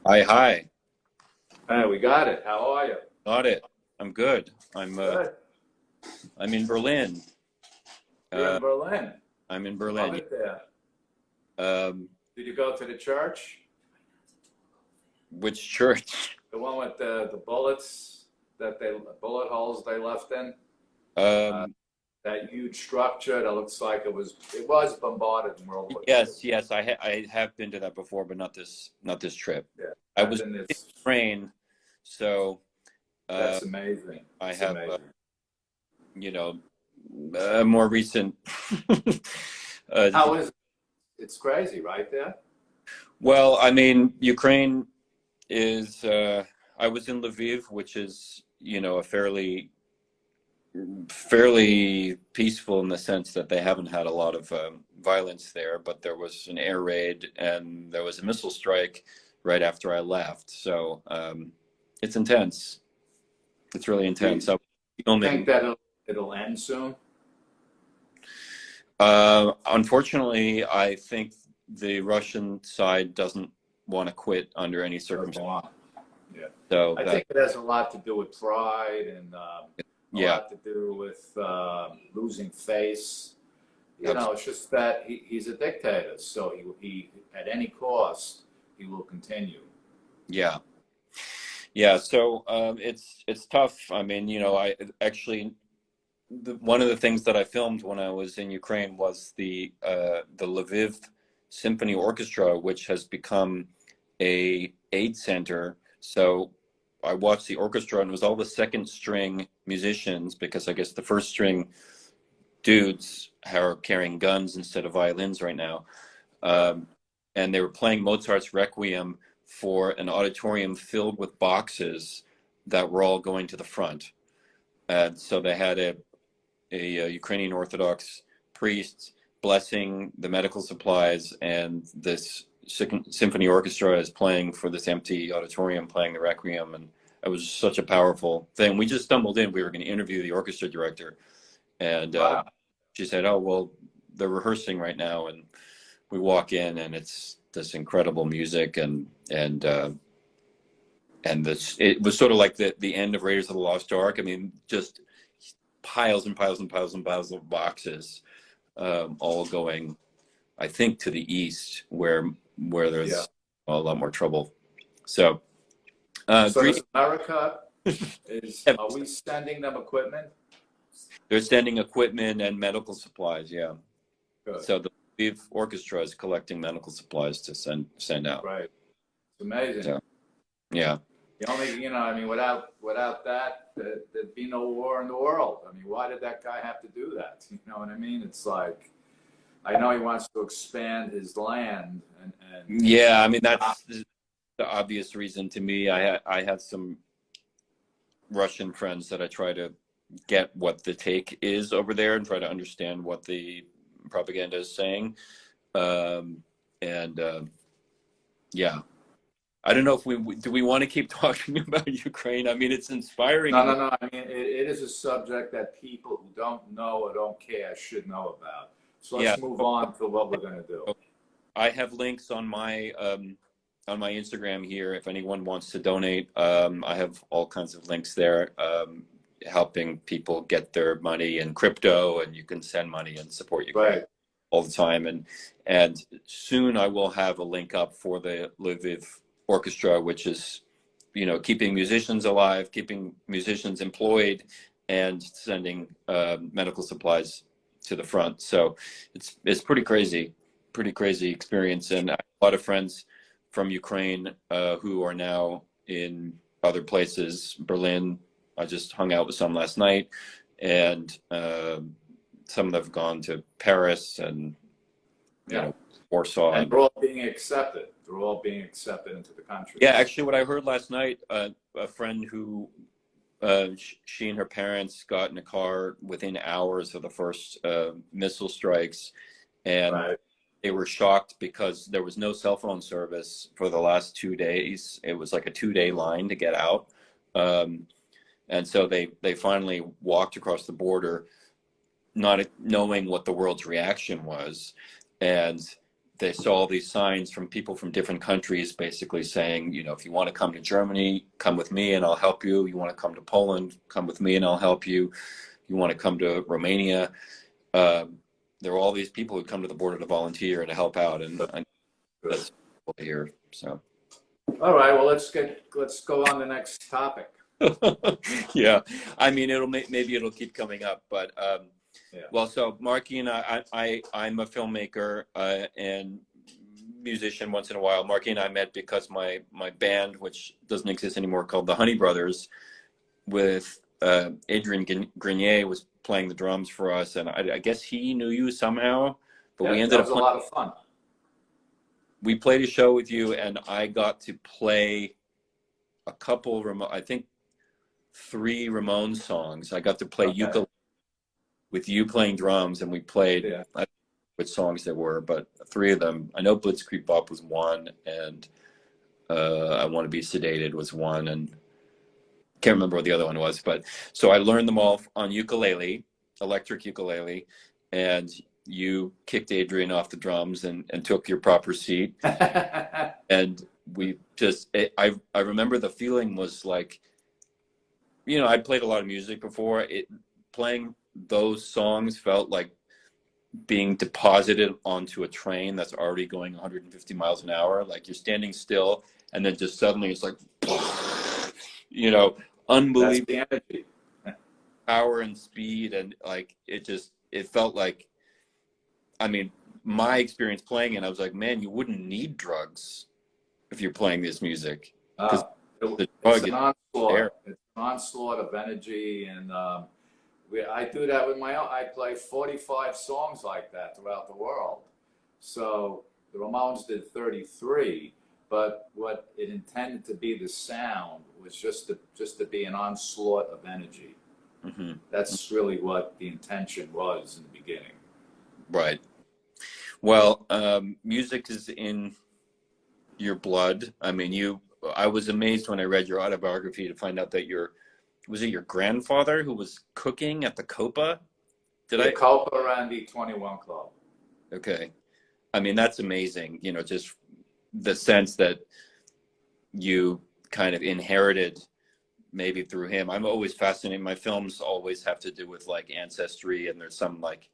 Hi, hi. Hey, we got it. How are you? Got it. I'm good. Good. I'm in Berlin. You're Uh, in Berlin. I'm in Love Berlin. it there. Um, Did you go to the church? which church? The one with the bullets bullet holes they left in? Uh, Um, that huge structure that looks like it was bombarded in World War II. yes. I have been to that before, but not this trip. Yeah. I That's was in in this. Ukraine, so uh, That's amazing. I It's have amazing. you know more recent. uh, How is it? It's crazy, right there? well, I mean, Ukraine is. I was in Lviv, which is a fairly peaceful in the sense that they haven't had a lot of violence there, but there was an air raid and there was a missile strike right after I left. So it's intense. It's really Do intense. you I was think filming. that it'll end soon? Unfortunately, I think the Russian side doesn't want to quit under any Doesn't circumstance. want. Yeah. So I that, think it has a lot to do with pride and a yeah, lot to do with losing face. abs- It's just that he's a dictator, so he at any cost he will continue. yeah, yeah. So it's tough. I mean, I actually one of the things that I filmed when I was in Ukraine was the Lviv Symphony Orchestra, which has become a aid center. So I watched the orchestra and it was all the second string musicians because I guess the first string dudes are carrying guns instead of violins right now. Um, and they were playing Mozart's Requiem for an auditorium filled with boxes that were all going to the front. And so they had a Ukrainian Orthodox priest blessing the medical supplies, and this symphony orchestra is playing for this empty auditorium, playing the Requiem, and it was such a powerful thing. We just stumbled in. We were going to interview the orchestra director, and Wow. she said, "Oh, well, they're rehearsing right now," and we walk in, and it's this incredible music, and this it was sort of like the end of Raiders of the Lost Ark. I mean, just piles and piles and piles and piles of boxes, all going, I think, to the east, where Yeah. there's a lot more trouble. So, So does America are we they're sending them equipment? sending equipment and medical supplies. Yeah. Good. So the Lviv Orchestra is collecting medical supplies to send out. Right. It's amazing. So, yeah. The only, I mean, without that, there'd be no war in the world. I mean, why did that guy have to do that? You know what I mean? It's like, I know he wants to expand his land and Yeah. I mean, that's the obvious reason to me. I had some Russian friends that I try to get what the take is over there and try to understand what the propaganda is saying. And yeah, I don't know if we want to keep talking about Ukraine. I mean, it's inspiring. no. I mean, it is a subject that people who don't know or don't care should know about. So Yeah, let's move on to what we're going to do. I have links on my Instagram here. If anyone wants to donate, I have all kinds of links there, helping people get their money in crypto, and you can send money and support Ukraine. Right. All the time, and soon I will have a link up for the Lviv Orchestra, which is keeping musicians alive, keeping musicians employed, and sending medical supplies to the front. So it's pretty crazy experience, and I have a lot of friends from Ukraine who are now in other places. Berlin, I just hung out with some last night, and some of them have gone to Paris and Yeah. Warsaw. And they're all being accepted. They're all being accepted into the country. Yeah, actually, what I heard last night, a friend who she and her parents got in a car within hours of the first missile strikes, and Right. they were shocked because there was no cell phone service for the last 2 days. It was like a 2-day line to get out, and so they finally walked across the border, not knowing what the world's reaction was, and they saw these signs from people from different countries basically saying, you know, if you want to come to Germany, come with me and I'll help you. You want to come to Poland, come with me and I'll help you. You want to come to Romania. There were all these people who come to the border to volunteer and to help out, and that's cool to hear. So, all right, well, let's go on the next topic. yeah, I mean, maybe it'll keep coming up, but Yeah. well, so Marky and I'm a filmmaker and musician once in a while. Marky and I met because my band, which doesn't exist anymore, called the Honey Brothers, with Adrian Grenier, was playing the drums for us, and I guess he knew you somehow, but Yeah, we ended that was up a lot of fun. We played a show with you, and I got to play a couple, I think 3 Ramones songs. I got to play ukulele with you playing drums, and we played, I don't know which songs they were, but 3 of them. I know Blitzkrieg Bop was one, and I Want to Be Sedated was one, and can't remember what the other one was. But so I learned them all on ukulele, electric ukulele, and you kicked Adrian off the drums and took your proper seat. And we just, I remember the feeling was like, you know, I'd played a lot of music before. Playing those songs felt like being deposited onto a train that's already going 150 miles an hour. Like you're standing still, and then just suddenly it's like, you know, unbelievable power and speed, and like it felt like, I mean, my experience playing it, I was like, man, you wouldn't need drugs if you're playing this music. It's an onslaught. It's an onslaught of energy, and I do that with my own. I play 45 songs like that throughout the world. So the Ramones did 33, but what it intended to be, the sound, was just to be an onslaught of energy. Mm-hmm. That's really what the intention was in the beginning. Right. Well, music is in your blood. I mean, I was amazed when I read your autobiography to find out that was it your grandfather who was cooking at the Copa? Copa ran the 21 Club. Okay. I mean, that's amazing. You know, just the sense that you kind of inherited maybe through him. I'm always fascinated. My films always have to do with like ancestry, and there's some like,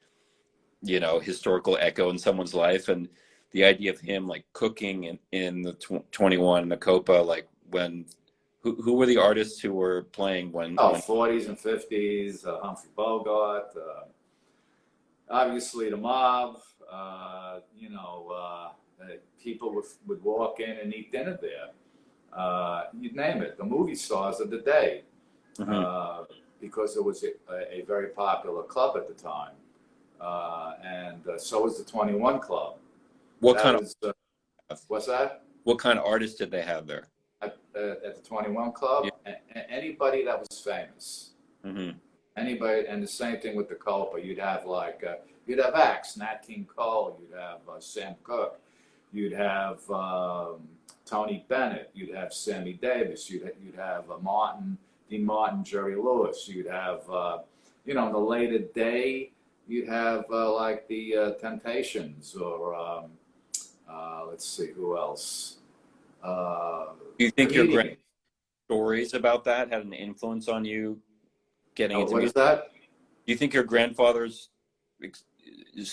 you know, historical echo in someone's life, and the idea of him like cooking in the 21 and the Copa, like when who were the artists who were playing when 40s and 50s, Humphrey Bogart, obviously the mob, you know, people would walk in and eat dinner there, you'd name it, the movie stars of the day, because it was a very popular club at the time. And so was the 21 Club. What kind of what's that? What kind of artists did they have there? At the 21 Club? Yeah. Anybody that was famous. Mm-hmm. Anybody, and the same thing with the Copa. You'd have like, you'd have acts, Nat King Cole, you'd have Sam Cooke, you'd have Tony Bennett, you'd have Sammy Davis, you'd have Dean Martin, Jerry Lewis, you'd have, you know, in the later day, you'd have like the Temptations, or let's see, who else? Do you think your great stories about that had an influence on you getting into music? What is that? Do you think your grandfather's,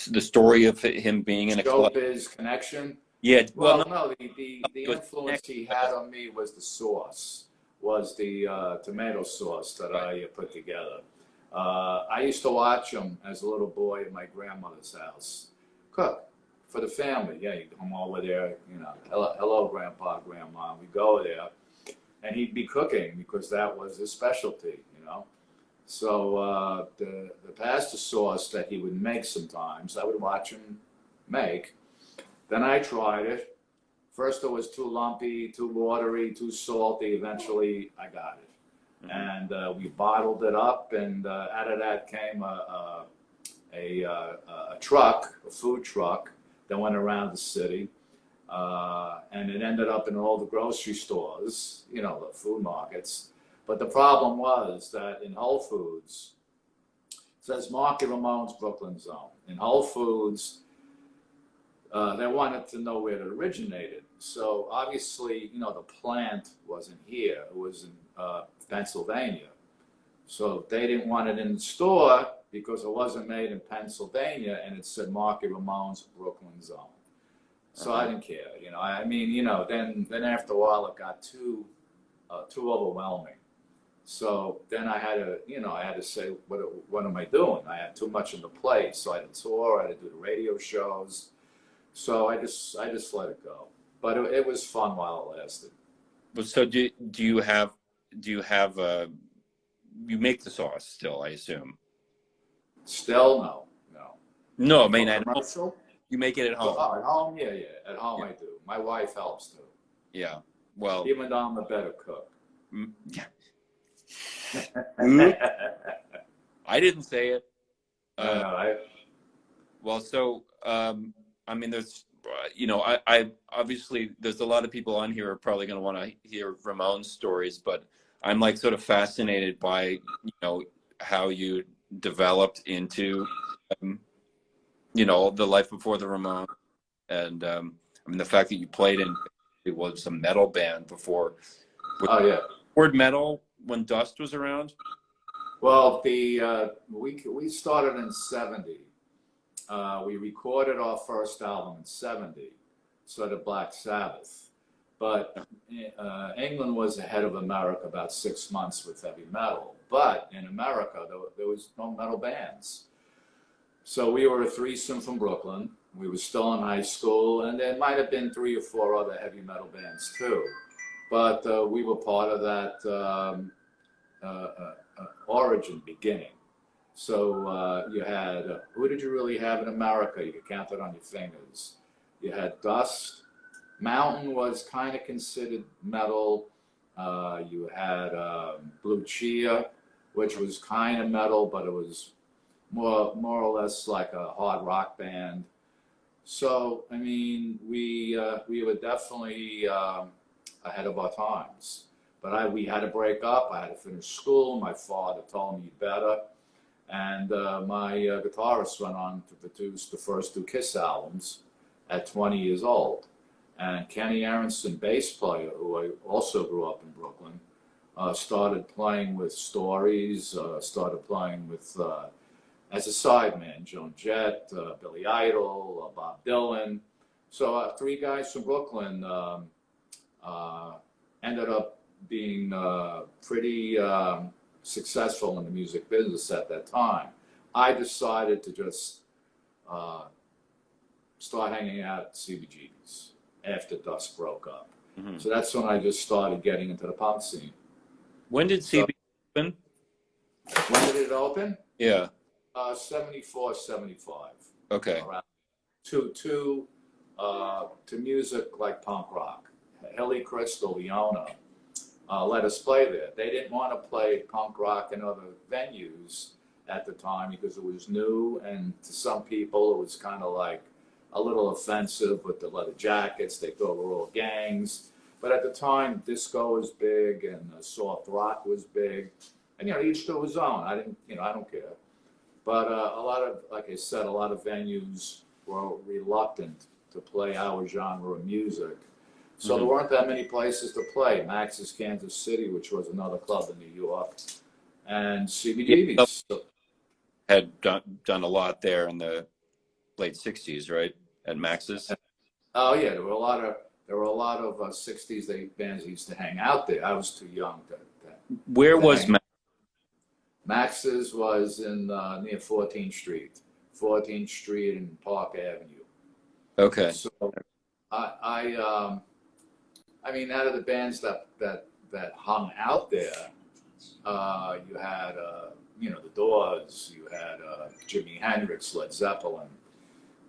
the story of him being in a club? His connection? Yeah. Well, no, the influence he had on me was the sauce, was the tomato sauce that I put together. I used to watch him as a little boy at my grandmother's house. Cook for the family. Yeah, you'd come over there, you know, hello, Grandpa, Grandma. We'd go there, and he'd be cooking because that was his specialty, you know. So the pasta sauce that he would make sometimes, I would watch him make. Then I tried it. First it was too lumpy, too watery, too salty. Eventually I got it. Mm-hmm. And we bottled it up, and out of that came a truck, a food truck that went around the city, and it ended up in all the grocery stores, you know, the food markets. But the problem was that in Whole Foods, it says Marky Ramone's Brooklyn Zone. In Whole Foods, they wanted to know where it originated. So obviously, you know, the plant wasn't here. It was in Pennsylvania. So they didn't want it in the store because it wasn't made in Pennsylvania, and it said Marky Ramone's Brooklyn Zone. So I didn't care, you know. I mean, you know, then after a while it got too overwhelming. So then I had to, you know, I had to say, what am I doing? I had too much on the plate. So I had to tour, I had to do the radio shows. So I just let it go. But it was fun while it lasted. But so do you have you make the sauce still, I assume? Still, No, I mean, at home. commercial? You make it at home. Oh, at home, yeah. At home I do. My wife helps too. Yeah. Well, Even though I'm a better cook. yeah. I didn't say it. Well, so I mean, there's, you know, I obviously there's a lot of people on here who are probably going to want to hear Ramones stories, but I'm like sort of fascinated by, you know, how you developed into, you know, the life before the Ramones, and I mean the fact that you played in it was a metal band before. Oh yeah. Word metal when Dust was around. Well, we started in '70. We recorded our first album in '70, so did Black Sabbath. But England was ahead of America about 6 months with heavy metal. But in America, there was no metal bands. So we were a threesome from Brooklyn. We were still in high school, and there might have been 3 or 4 other heavy metal bands too. But we were part of that origin beginning. So you had, who did you really have in America? You could count it on your fingers. You had Dust. Mountain was kind of considered metal. You had Blue Chia, which was kind of metal, but it was more or less like a hard rock band. So, I mean, we were definitely ahead of our times. But we had to break up. I had to finish school. My father told me better. And my guitarist went on to produce the first 2 Kiss albums at 20 years old. And Kenny Aronson, bass player, who I also grew up in Brooklyn, started playing with Stories, started playing with, as a sideman, Joan Jett, Billy Idol, Bob Dylan. So 3 guys from Brooklyn ended up being pretty successful in the music business at that time. I decided to just start hanging out at CBGB's after Dust broke up. Mm-hmm. So that's when I just started getting into the punk scene. When did CBGB open? When did it open? Yeah. 74, 75. Okay. Around to music like punk rock. Hilly Crystal, the owner, let us play there. They didn't want to play punk rock in other venues at the time because it was new, and to some people it was kind of like a little offensive with the leather jackets. They thought we were all gangs. But at the time, disco was big and soft rock was big. And, you know, each to his own. I don't care. But a lot of, like I said, a lot of venues were reluctant to play our genre of music. So there weren't that many places to play. Max's Kansas City, which was another club in New York, and CBGB's. Had done a lot there in the late 60s, right? At Max's. Oh yeah, there were a lot of 60s bands that used to hang out there. I was too young to Where was Max? Max's was in near 14th Street. 14th Street and Park Avenue. Okay. So I mean, out of the bands that hung out there, you had you know, the Doors, you had Jimi Hendrix, Led Zeppelin.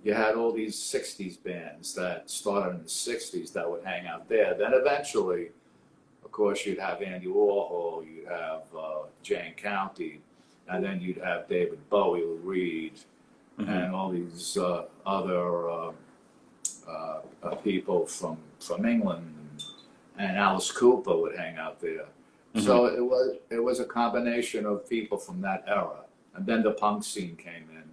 You had all these 60s bands that started in the 60s that would hang out there. Then eventually, of course, you'd have Andy Warhol, you'd have Jane County, and then you'd have David Bowie, Lou Reed, and all these other people from England, and Alice Cooper would hang out there. So it was a combination of people from that era, and then the punk scene came in,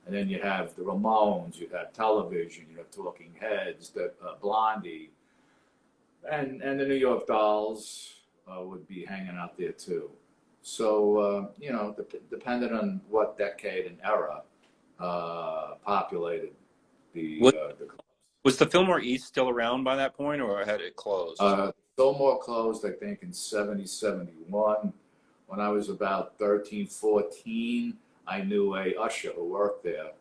And then you have the Ramones, you have television, you have Talking Heads, the Blondie, and the New York Dolls would be hanging out there too. So, you know, depending on what decade and era populated the clubs. Was the Fillmore East still around by that point, or had it closed? Fillmore closed, I think, in 70, 71. When I was about 13, 14, I knew a usher who worked there,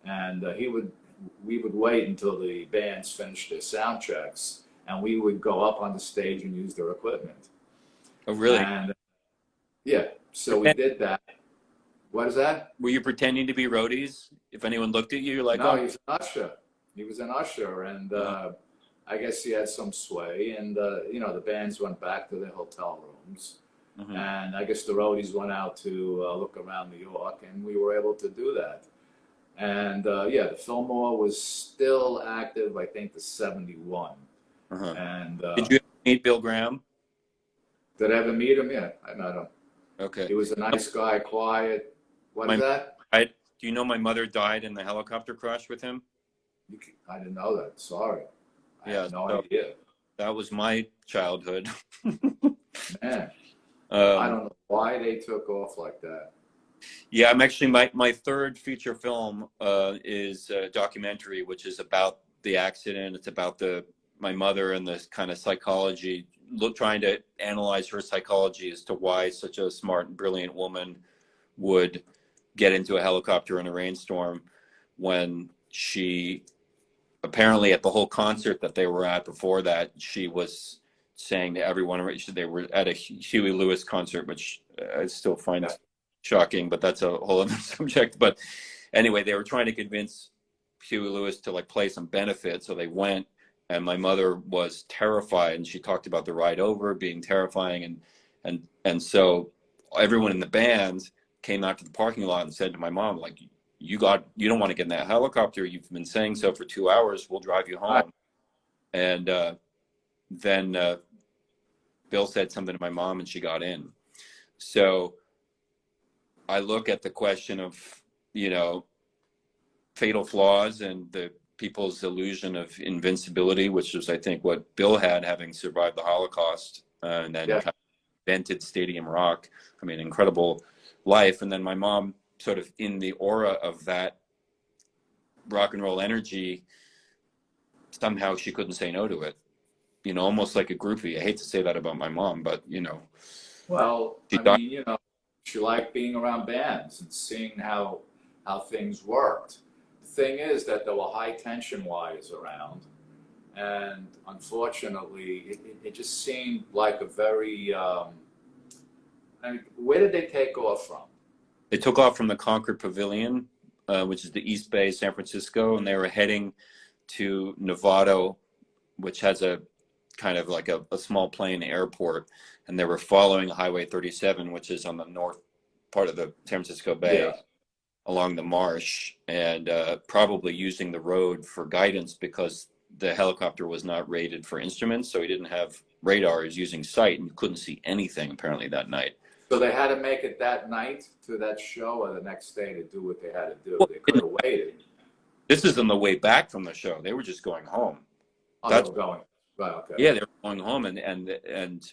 and we would wait until the bands finished their sound checks, and we would go up on the stage and use their equipment. Oh, really? And yeah, so we did that. What is that? Were you pretending to be roadies? If anyone looked at you, you're like, no, oh. he was an usher. He was an usher, and I guess he had some sway. And you know, the bands went back to their hotel rooms, and I guess the roadies went out to look around New York, and we were able to do that. And yeah, the Fillmore was still active, I think, to 71. And did you meet Bill Graham? Did I ever meet him? Yeah, I met him. Okay. He was a nice guy, quiet. What is that? Do you know my mother died in the helicopter crash with him? I didn't know that. Sorry. I had no idea. That was my childhood. Man, I don't know why they took off like that. Yeah, I'm actually, my third feature film is a documentary, which is about the accident. It's about my mother and the kind of psychology, trying to analyze her psychology as to why such a smart and brilliant woman would get into a helicopter in a rainstorm when she apparently at the whole concert that they were at before that, she was saying to everyone, they were at a Huey Lewis concert, which I still find shocking, but that's a whole other subject. But anyway, they were trying to convince Huey Lewis to like play some benefit. So they went, and my mother was terrified, and she talked about the ride over being terrifying. And so everyone in the band came out to the parking lot and said to my mom, like, you don't want to get in that helicopter. You've been saying so for 2 hours. We'll drive you home. And then Bill said something to my mom, and she got in. So I look at the question of, you know, fatal flaws and the people's illusion of invincibility, which is, I think, what Bill had, having survived the Holocaust and then kind of invented stadium rock. I mean, incredible life. And then my mom, sort of in the aura of that rock and roll energy, somehow she couldn't say no to it. You know, almost like a groupie. I hate to say that about my mom, but, you know. Well, I mean, you know, she liked being around bands and seeing how things worked. The thing is that there were high tension wires around, and unfortunately, it just seemed like a very. I mean, where did they take off from? They took off from the Concord Pavilion, which is the East Bay, San Francisco, and they were heading to Novato, which has a kind of like a small plane airport, and they were following Highway 37, which is on the north part of the San Francisco Bay, along the marsh, and probably using the road for guidance because the helicopter was not rated for instruments, so he didn't have radar. He was using sight, and you couldn't see anything apparently that night. So they had to make it that night to that show, or the next day to do what they had to do. Well, they could have waited. This is on the way back from the show. They were just going home. Oh, they were going. Right, okay. Yeah, they were going home, and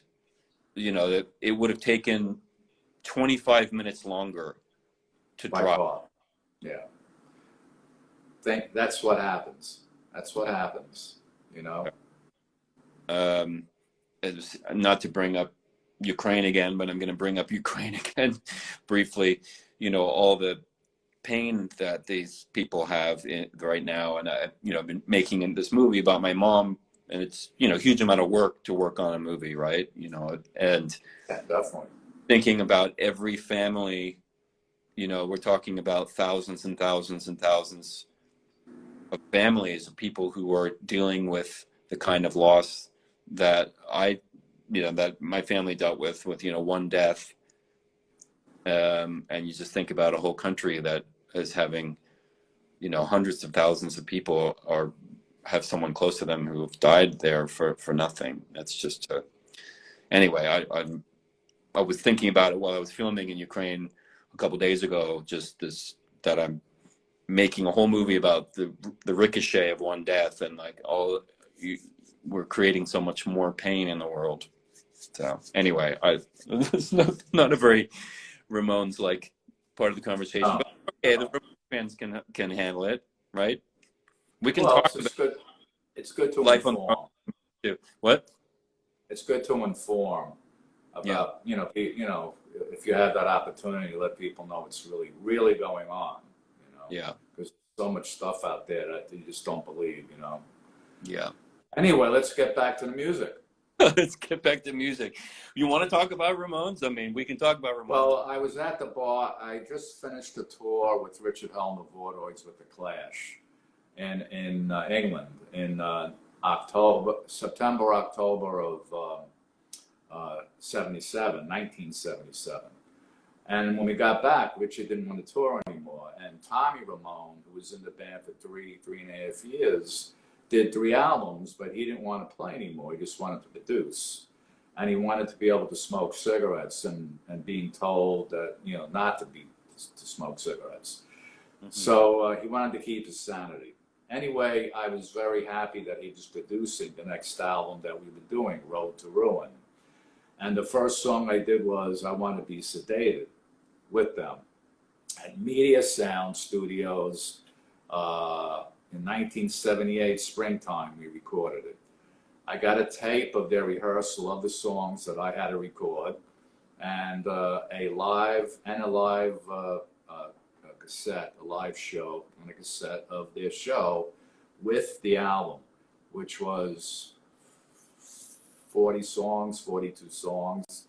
you know, it would have taken 25 minutes longer to drop. Car. Yeah. That's what happens. That's what happens. You know. Not to bring up Ukraine again, but I'm going to bring up Ukraine again briefly. You know, all the pain that these people have right now, and you know, I've been making this movie about my mom, and it's, you know, a huge amount of work to work on a movie, right? You know, and definitely thinking about every family. You know, we're talking about thousands and thousands and thousands of families of people who are dealing with the kind of loss that that my family dealt with, you know, one death. And you just think about a whole country that is having, you know, hundreds of thousands of people have someone close to them who have died there for nothing. That's just anyway, I was thinking about it while I was filming in Ukraine a couple of days ago, just that I'm making a whole movie about the ricochet of one death, and like we're creating so much more pain in the world. So anyway, it's not a very Ramones like part of the conversation, Oh, but okay, the oh. Ramones fans can handle it, right? We can Well, talk about it's good to life on inform. too. What? It's good to inform Yeah, about, if you have that opportunity, let people know what's really going on, yeah, because so much stuff out there that you just don't believe. yeah. Anyway, let's get back to the music. Let's get back to music. You want to talk about Ramones? I mean, we can talk about Ramones. Well, I was at the bar. I just finished a tour with Richard Hell and the Vortoids with the Clash in England in September, October of 1977. And when we got back, Richard didn't want to tour anymore. And Tommy Ramone, who was in the band for three and a half years, did 3 albums, but he didn't want to play anymore. He just wanted to produce. And he wanted to be able to smoke cigarettes and being told that, not to smoke cigarettes. Mm-hmm. So he wanted to keep his sanity. Anyway, I was very happy that he was producing the next album that we were doing, Road to Ruin. And the first song I did was I Want to Be Sedated with them at Media Sound Studios. In 1978, springtime, we recorded it. I got a tape of their rehearsal of the songs that I had to record, and a live cassette, a live show, and a cassette of their show with the album, which was 42 songs.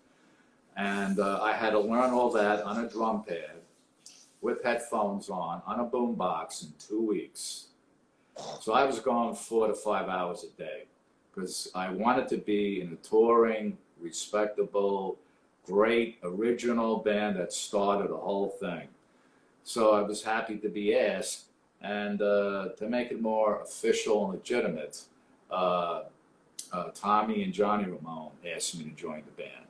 And I had to learn all that on a drum pad with headphones on a boombox in 2 weeks. So I was gone 4 to 5 hours a day because I wanted to be in a touring, respectable, great original band that started the whole thing. So I was happy to be asked, and to make it more official and legitimate, Tommy and Johnny Ramone asked me to join the band.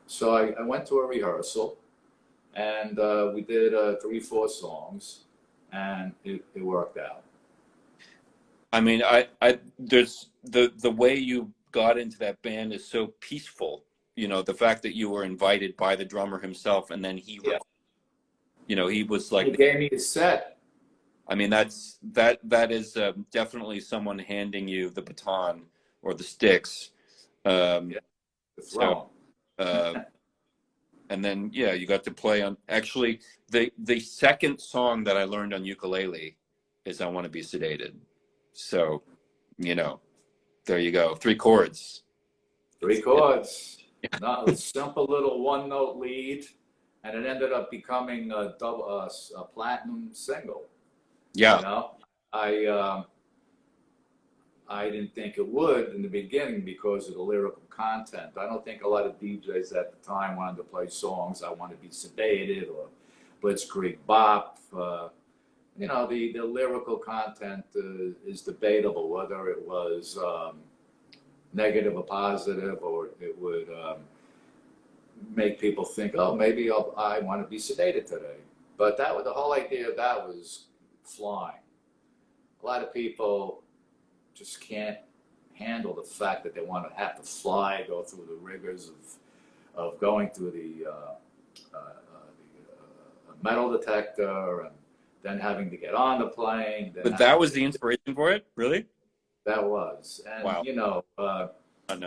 So I went to a rehearsal, and we did 3-4 songs, and it worked out. I mean, there's the way you got into that band is so peaceful. The fact that you were invited by the drummer himself, and then he was like, he gave me his set. I mean, that is definitely someone handing you the baton or the sticks. The throne. And then you got to play on. Actually, the second song that I learned on ukulele is "I Want to Be Sedated." So, there you go. 3 chords. 3 chords. Not a simple little 1-note lead, and it ended up becoming a platinum single. Yeah. I didn't think it would in the beginning because of the lyrical content. I don't think a lot of DJs at the time wanted to play songs, "I Want to Be Sedated" or "Blitzkrieg Bop." The lyrical content is debatable, whether it was negative or positive, or it would make people think, oh, maybe I want to be sedated today. But the whole idea of that was flying. A lot of people just can't handle the fact that they want to have to fly, go through the rigors of going through the metal detector, and then having to get on the plane. But that was the inspiration for it, really? That was. And, wow.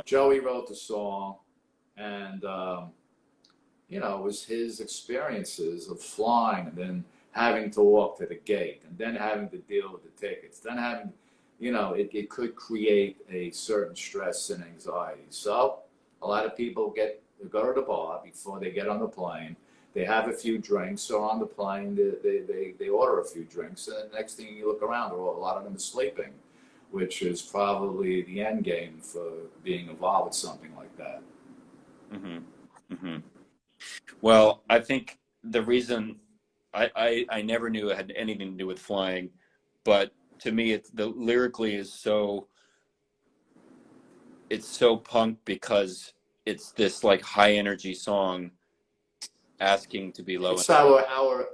Joey wrote the song, and, it was his experiences of flying and then having to walk to the gate and then having to deal with the tickets, then having, it could create a certain stress and anxiety. So a lot of people go to the bar before they get on the plane. They have a few drinks, or on the plane, they order a few drinks, and the next thing you look around, a lot of them are sleeping, which is probably the end game for being involved with something like that. Mm-hmm. Mm-hmm. Well, I think the reason I never knew it had anything to do with flying, but to me, lyrically is so punk because it's this like high energy song asking to be low. It's our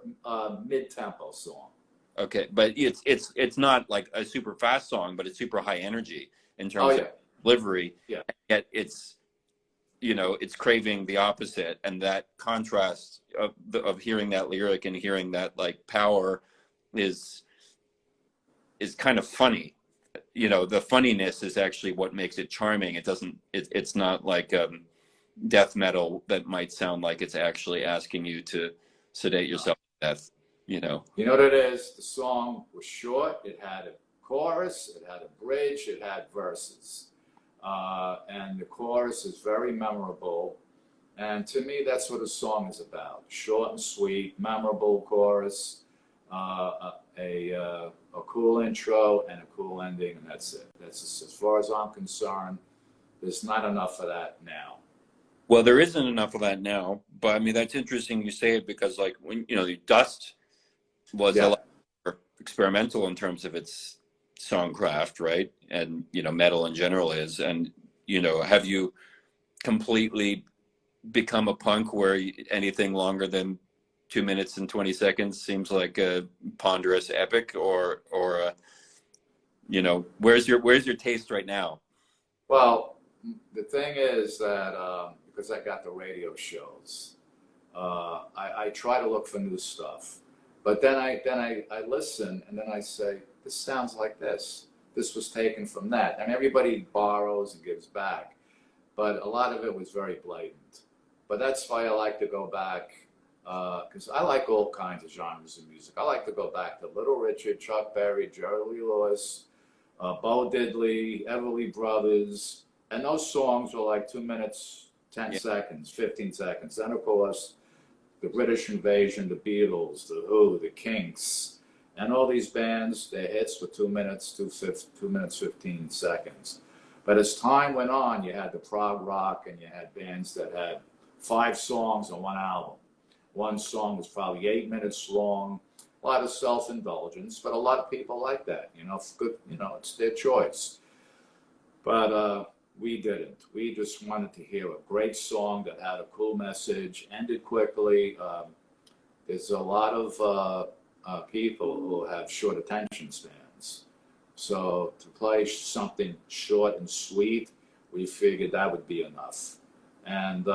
mid-tempo song. Okay, but it's not like a super fast song, but it's super high energy in Oh terms yeah, of delivery. yeah. Yet it's, you know, it's craving the opposite, and that contrast of hearing that lyric and hearing that like power is kind of funny. You know, the funniness is actually what makes it charming. It doesn't. It's not like death metal that might sound like it's actually asking you to sedate yourself to death. You know. You know what it is? The song was short. It had a chorus, it had a bridge, it had verses. And the chorus is very memorable. And to me, that's what a song is about. Short and sweet, memorable chorus, a cool intro, and a cool ending, and that's it. That's just, as far as I'm concerned, there's not enough of that now. Well, there isn't enough of that now, but I mean, that's interesting you say it, because like when, you know, the Dust was a lot more experimental in terms of its songcraft, right? And, you know, metal in general is. And, you know, have you completely become a punk where anything longer than 2 minutes and 20 seconds seems like a ponderous epic, or you know, where's your taste right now? Well, the thing is that because I got the radio shows, I try to look for new stuff. But then I listen, and then I say, this sounds like this. This was taken from that. And everybody borrows and gives back. But a lot of it was very blatant. But that's why I like to go back, because I like all kinds of genres of music. I like to go back to Little Richard, Chuck Berry, Jerry Lee Lewis, Bo Diddley, Everly Brothers. And those songs were like 2 minutes, 10 seconds, 15 seconds. Then, of course, the British Invasion, the Beatles, the Who, the Kinks, and all these bands, their hits were 2 minutes, 2 minutes, 15 seconds. But as time went on, you had the prog rock, and you had bands that had 5 songs on one album. One song was probably 8 minutes long. A lot of self-indulgence, but a lot of people like that. You know, good. You know, it's their choice. But we didn't. We just wanted to hear a great song that had a cool message, ended quickly. There's a lot of people who have short attention spans. So to play something short and sweet, we figured that would be enough. And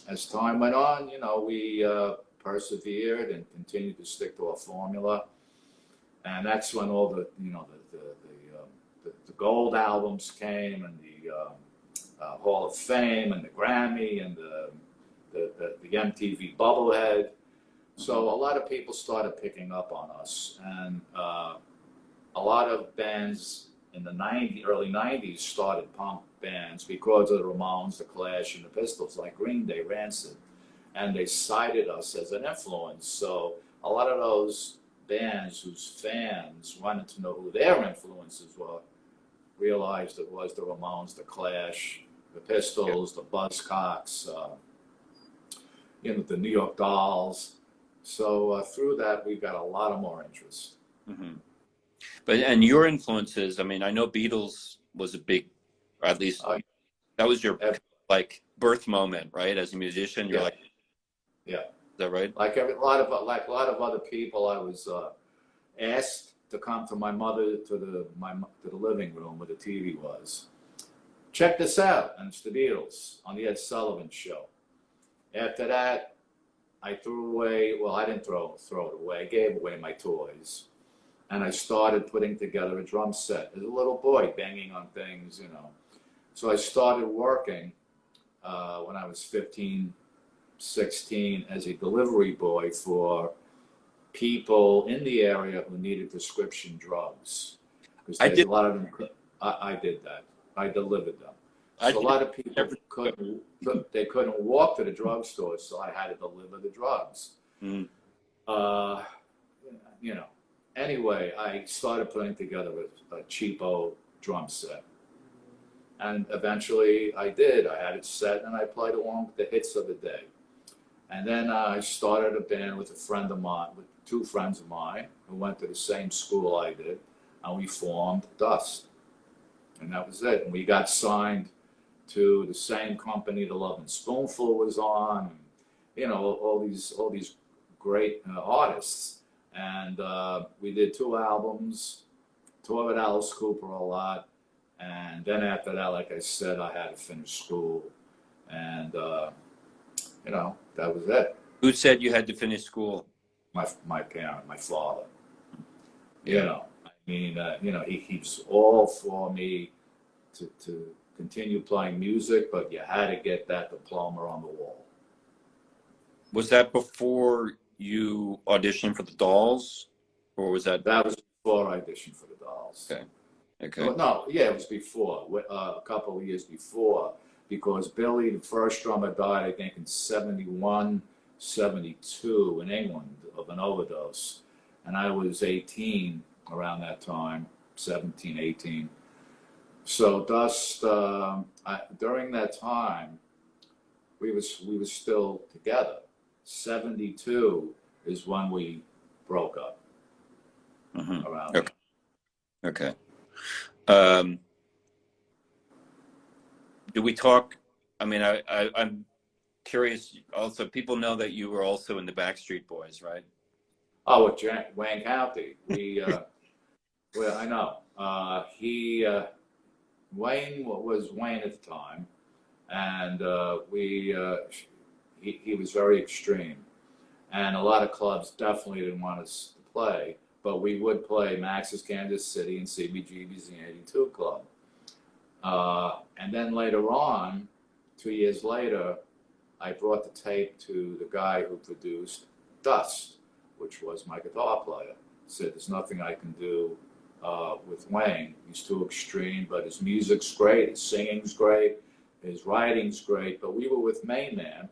as time went on, you know, we persevered and continued to stick to our formula. And that's when all the, you know, the gold albums came, and the Hall of Fame, and the Grammy, and the MTV Bubblehead. So a lot of people started picking up on us, and a lot of bands in the early 90s started punk bands because of the Ramones, the Clash, and the Pistols, like Green Day, Rancid, and they cited us as an influence. So a lot of those bands whose fans wanted to know who their influences were realized it was the Ramones, the Clash, the Pistols, the Buzzcocks, you know, the New York Dolls. So through that, we got a lot of more interest. Mm-hmm. But and your influences, I mean, I know Beatles was a big, or at least that was your like birth moment, right? As a musician, you're like, yeah, is that right? Like a lot of other people, I was asked to come to my mother to the living room where the TV was. Check this out, and it's the Beatles on the Ed Sullivan Show. After that, I threw away. Well, I didn't throw it away. I gave away my toys, and I started putting together a drum set as a little boy, banging on things, you know. So I started working when I was 15, 16 as a delivery boy for people in the area who needed prescription drugs. Because a lot of them, I did that. I delivered them. So a lot of people couldn't walk to the drugstore, so I had to deliver the drugs. Mm. You know. Anyway, I started putting together a cheapo drum set. And eventually I did. I had it set, and I played along with the hits of the day. And then I started a band with a friend of mine, with 2 friends of mine who went to the same school I did, and we formed Dust. And that was it. And we got signed to the same company the Lovin' Spoonful was on, and, you know, all these great artists. And we did 2 albums, toured with Alice Cooper a lot. And then after that, like I said, I had to finish school. And, you know, that was it. Who said you had to finish school? My parent, my father. Yeah. You know, I mean, you know, he keeps all for me to continue playing music, but you had to get that diploma on the wall. Was that before you auditioned for the Dolls, or was that? That was before I auditioned for the Dolls. Okay. Okay. Oh, no, yeah, it was before, a couple of years before, because Billy, the first drummer, died, I think, in 71, 72 in England of an overdose. And I was 18 around that time, 17, 18. So Dust, during that time, we was still together. 72 is when we broke up. Mm-hmm. Around okay. Okay. Do we talk? I mean, I'm curious. Also, people know that you were also in the Backstreet Boys, right? Oh, with Wayne County. We, well, I know. Wayne was Wayne at the time, and he was very extreme, and a lot of clubs definitely didn't want us to play, but we would play Max's Kansas City and CBGB's in the 82 Club. And then later on, 2 years later, I brought the tape to the guy who produced Dust, which was my guitar player. Said, there's nothing I can do with Wayne. He's too extreme, but his music's great, his singing's great, his writing's great. But we were with Main Man,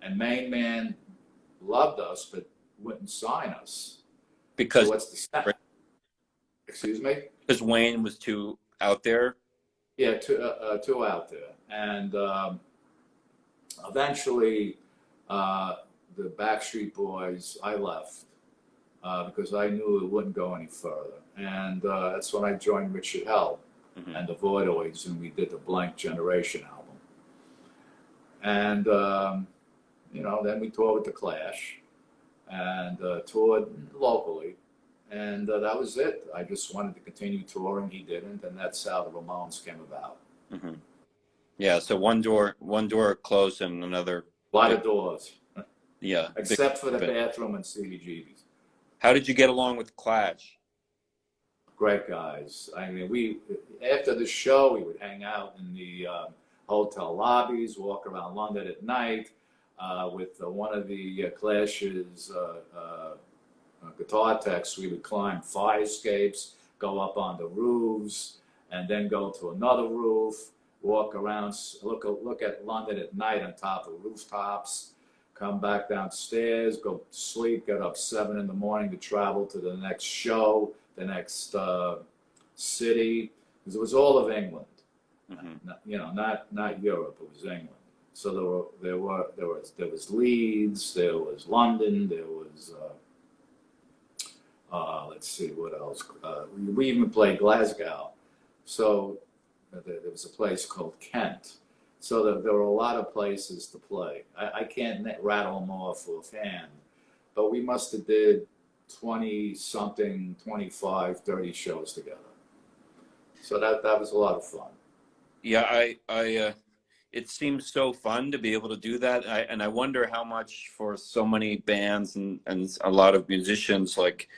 and Main Man loved us, but wouldn't sign us. Because so what's the step? Excuse me? Because Wayne was too out there. Yeah, too out there. And eventually, the Backstreet Boys, I left because I knew it wouldn't go any further. And that's when I joined Richard Hell and the Voidoids, and we did the Blank Generation album. And, you know, then we toured with The Clash and toured locally. And that was it. I just wanted to continue touring. He didn't, and that's how the Ramones came about. Mm-hmm. Yeah, so one door closed and another. A lot of doors. Yeah. Except for the bathroom and CBGB's. How did you get along with Clash? Great guys. I mean, after the show, we would hang out in the hotel lobbies, walk around London at night with one of the Clash's guitar techs. We would climb fire escapes, go up on the roofs, and then go to another roof, walk around, look at London at night on top of rooftops, come back downstairs, go to sleep, get up 7 in the morning to travel to the next show, the next city, because it was all of England. You know, not Europe. It was England. So there was Leeds, there was London, there was let's see what else. We even played Glasgow. So there was a place called Kent. So there were a lot of places to play. I can't rattle them off offhand, but we must have did 20-something, 25, 30 shows together. So that was a lot of fun. Yeah, it seems so fun to be able to do that. And I wonder how much for so many bands and a lot of musicians, like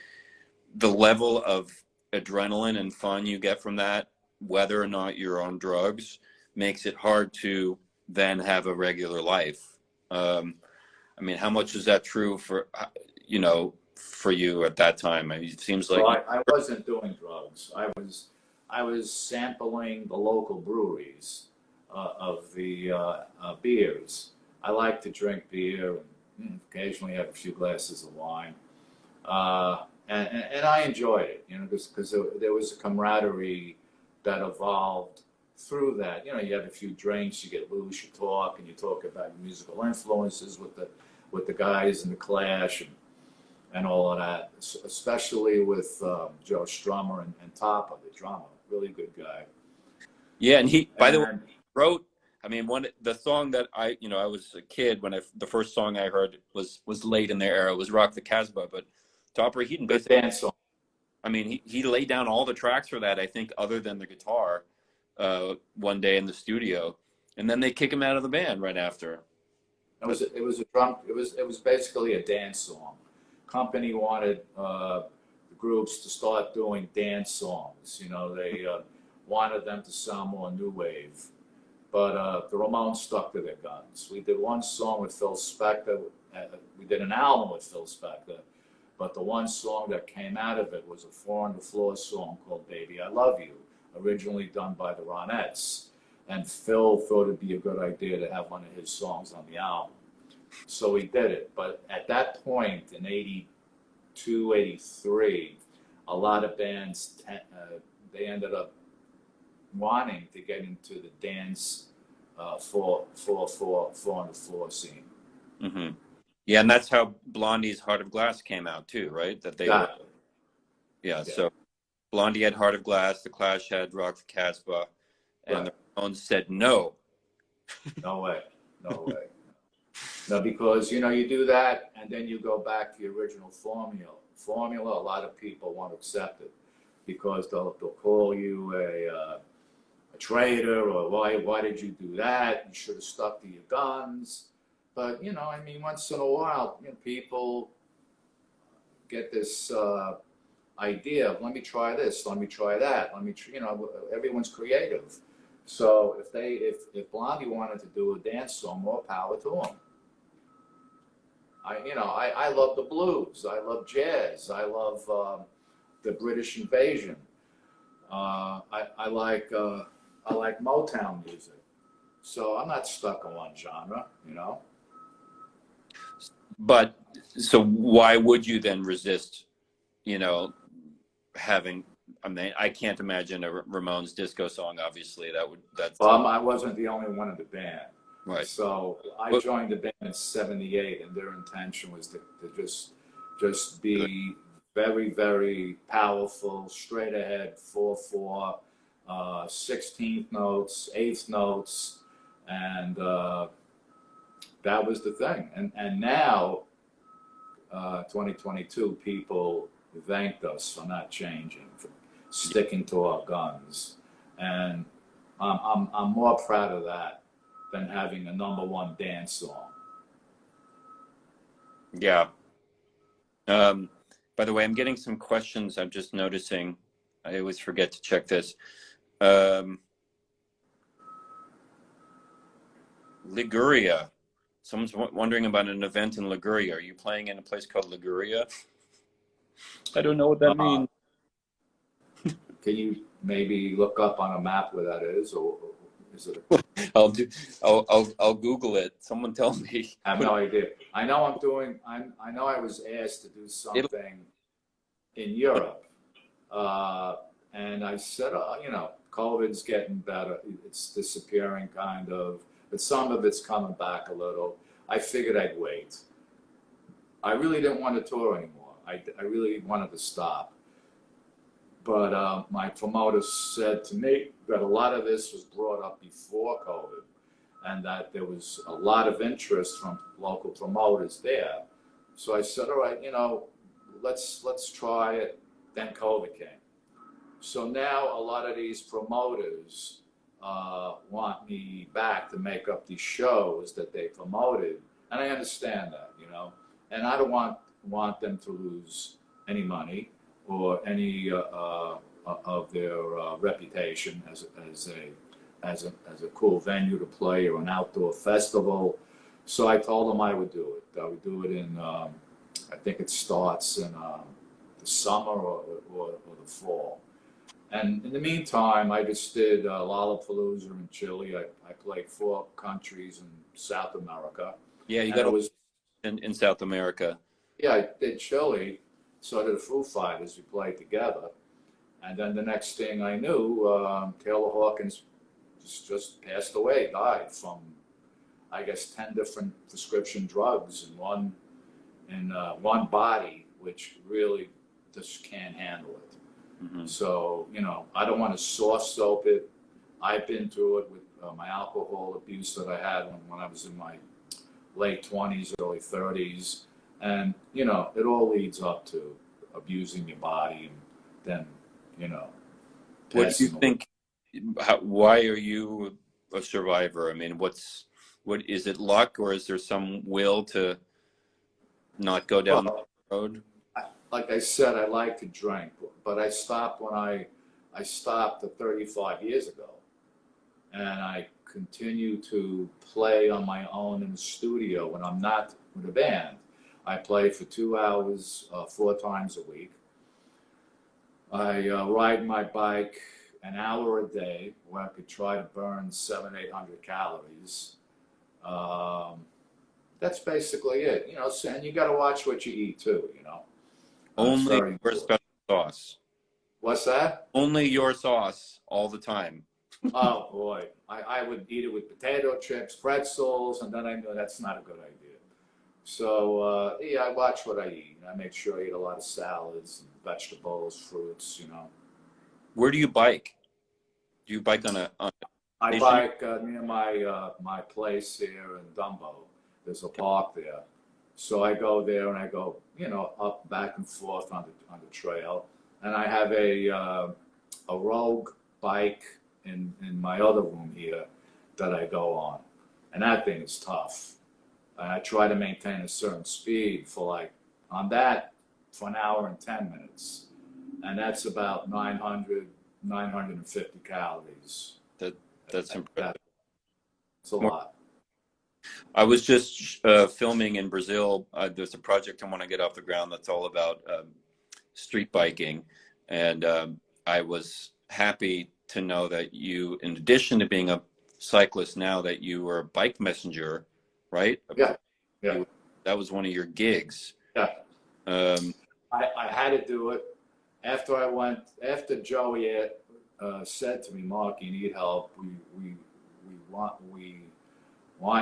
the level of adrenaline and fun you get from that, whether or not you're on drugs, makes it hard to then have a regular life. I mean, how much is that true for, you know, for you at that time? I mean, it seems like. Well, I wasn't doing drugs. I was sampling the local breweries of the beers. I like to drink beer and occasionally have a few glasses of wine. And I enjoyed it, you know, because there was a camaraderie that evolved through that. You know, you have a few drinks, you get loose, you talk, and you talk about your musical influences with the guys in the Clash and all of that, especially with Joe Strummer and Topper, the drummer, really good guy. Yeah, and he, by the way, wrote. I mean, the song that I was a kid when the first song I heard was late in their era, was "Rock the Casbah," but Topper Heaton Good basically, dance song. I mean, he laid down all the tracks for that, I think, other than the guitar, one day in the studio, and then they kick him out of the band right after. It was a drum. It was basically a dance song. Company wanted the groups to start doing dance songs. You know, they wanted them to sound more new wave. But the Ramones stuck to their guns. We did one song with Phil Spector. We did an album with Phil Spector. But the one song that came out of it was a 4 on the Floor song called Baby I Love You, originally done by the Ronettes. And Phil thought it'd be a good idea to have one of his songs on the album. So we did it. But at that point in 82, 83, a lot of bands, they ended up wanting to get into the dance 4 on the Floor scene. Mm-hmm. Yeah, and that's how Blondie's Heart of Glass came out too, right? That they were, yeah. So Blondie had Heart of Glass, the Clash had Rock the Casbah, and the Ramones said no. No way, no way. No, because you know you do that, and then you go back to the original formula. A lot of people won't accept it because they'll call you a traitor, or why did you do that? You should have stuck to your guns. But, you know, I mean, once in a while, you know, people get this idea of, let me try this, let me try that, you know, everyone's creative. So if Blondie wanted to do a dance song, more power to them. I love the blues, I love jazz, I love the British invasion. I like Motown music. So I'm not stuck on one genre, you know. But so why would you then resist, you know, having? I mean, I can't imagine a Ramones disco song. Obviously, that's. I wasn't the only one in the band, right? So I joined the band in '78, and their intention was to just be very, very powerful, straight ahead, 4/4, 16th notes, 8th notes, and that was the thing. And now, 2022, people thanked us for not changing, for sticking to our guns. And I'm more proud of that than having a #1 dance song. Yeah. By the way, I'm getting some questions. I'm just noticing. I always forget to check this. Liguria. Someone's wondering about an event in Liguria. Are you playing in a place called Liguria? I don't know what that means. Can you maybe look up on a map where that is, or is it? I'll Google it. Someone tell me. I have no idea. I know I know I was asked to do something in Europe, and I said, you know, COVID's getting better. It's disappearing kind of, but some of it's coming back a little. I figured I'd wait. I really didn't want to tour anymore. I really wanted to stop. But my promoter said to me that a lot of this was brought up before COVID, and that there was a lot of interest from local promoters there. So I said, all right, you know, let's try it. Then COVID came. So now a lot of these promoters want me back to make up these shows that they promoted, and I understand that, you know, and I don't want them to lose any money or any of their reputation as a cool venue to play or an outdoor festival. So I told them I would do it. I would do it in I think it starts in the summer or the fall. And in the meantime, I just did Lollapalooza in Chile. I played 4 countries in South America. Yeah, you got always in South America. Yeah, I did Chile. So I did the Foo Fighters. We played together. And then the next thing I knew, Taylor Hawkins just passed away, died from, I guess, 10 different prescription drugs in one body, which really just can't handle it. Mm-hmm. So, you know, I don't want to soft soap it. I've been through it with my alcohol abuse that I had when I was in my late 20s, early 30s. And, you know, it all leads up to abusing your body and then, you know, What do you passing away. think? Why are you a survivor? I mean, what is it, luck, or is there some will to not go down the Well, road? like I said, I like to drink, but I stopped when I stopped 35 years ago. And I continue to play on my own in the studio when I'm not with a band. I play for 2 hours, 4 times a week. I ride my bike an hour a day where I could try to burn 700-800 calories. That's basically it, you know. And you got to watch what you eat too, you know. It's Only very your important. special sauce. What's that? Only your sauce all the time. Oh boy, I would eat it with potato chips, pretzels, and then I knew that's not a good idea. So yeah, I watch what I eat. I make sure I eat a lot of salads, and vegetables, fruits. You know. Where do you bike? Do you bike on a I station? bike near my place here in Dumbo. There's a park there, so I go there and I go, you know, up back and forth on the trail. And I have a Rogue bike in my other room here that I go on, and that thing is tough. And I try to maintain a certain speed for like on that for an hour and 10 minutes, and that's about 950 calories. That's impressive. That's a lot. I was just filming in Brazil. There's a project I want to get off the ground that's all about street biking, and I was happy to know that you, in addition to being a cyclist now, that you were a bike messenger, right? Yeah, yeah, That was one of your gigs. yeah. Um, I had to do it after Joey said to me, Mark, you need help. We want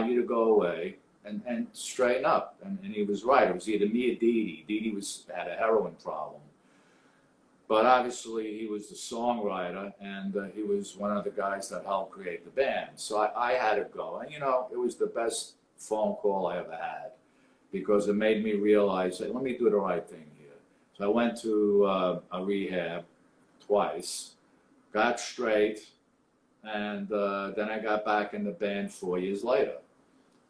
you to go away and straighten up. And he was right. It was either me or Dee Dee. Dee Dee had a heroin problem. But obviously he was the songwriter, and he was one of the guys that helped create the band. So I had to go. And, you know, it was the best phone call I ever had, because it made me realize, hey, let me do the right thing here. So I went to a rehab twice, got straight, and then I got back in the band 4 years later.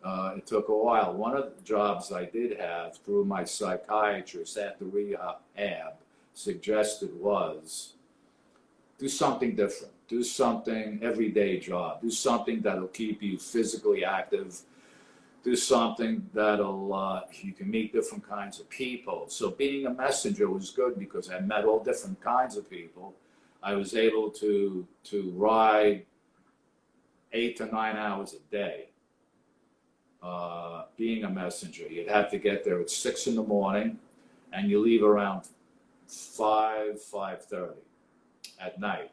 It took a while. One of the jobs I did have through my psychiatrist at the rehab suggested was do something different, do something everyday job, do something that'll keep you physically active, do something that'll you can meet different kinds of people. So being a messenger was good because I met all different kinds of people. I was able to ride 8 to 9 hours a day. Being a messenger, you'd have to get there at 6 in the morning, and you leave around 5:30 at night.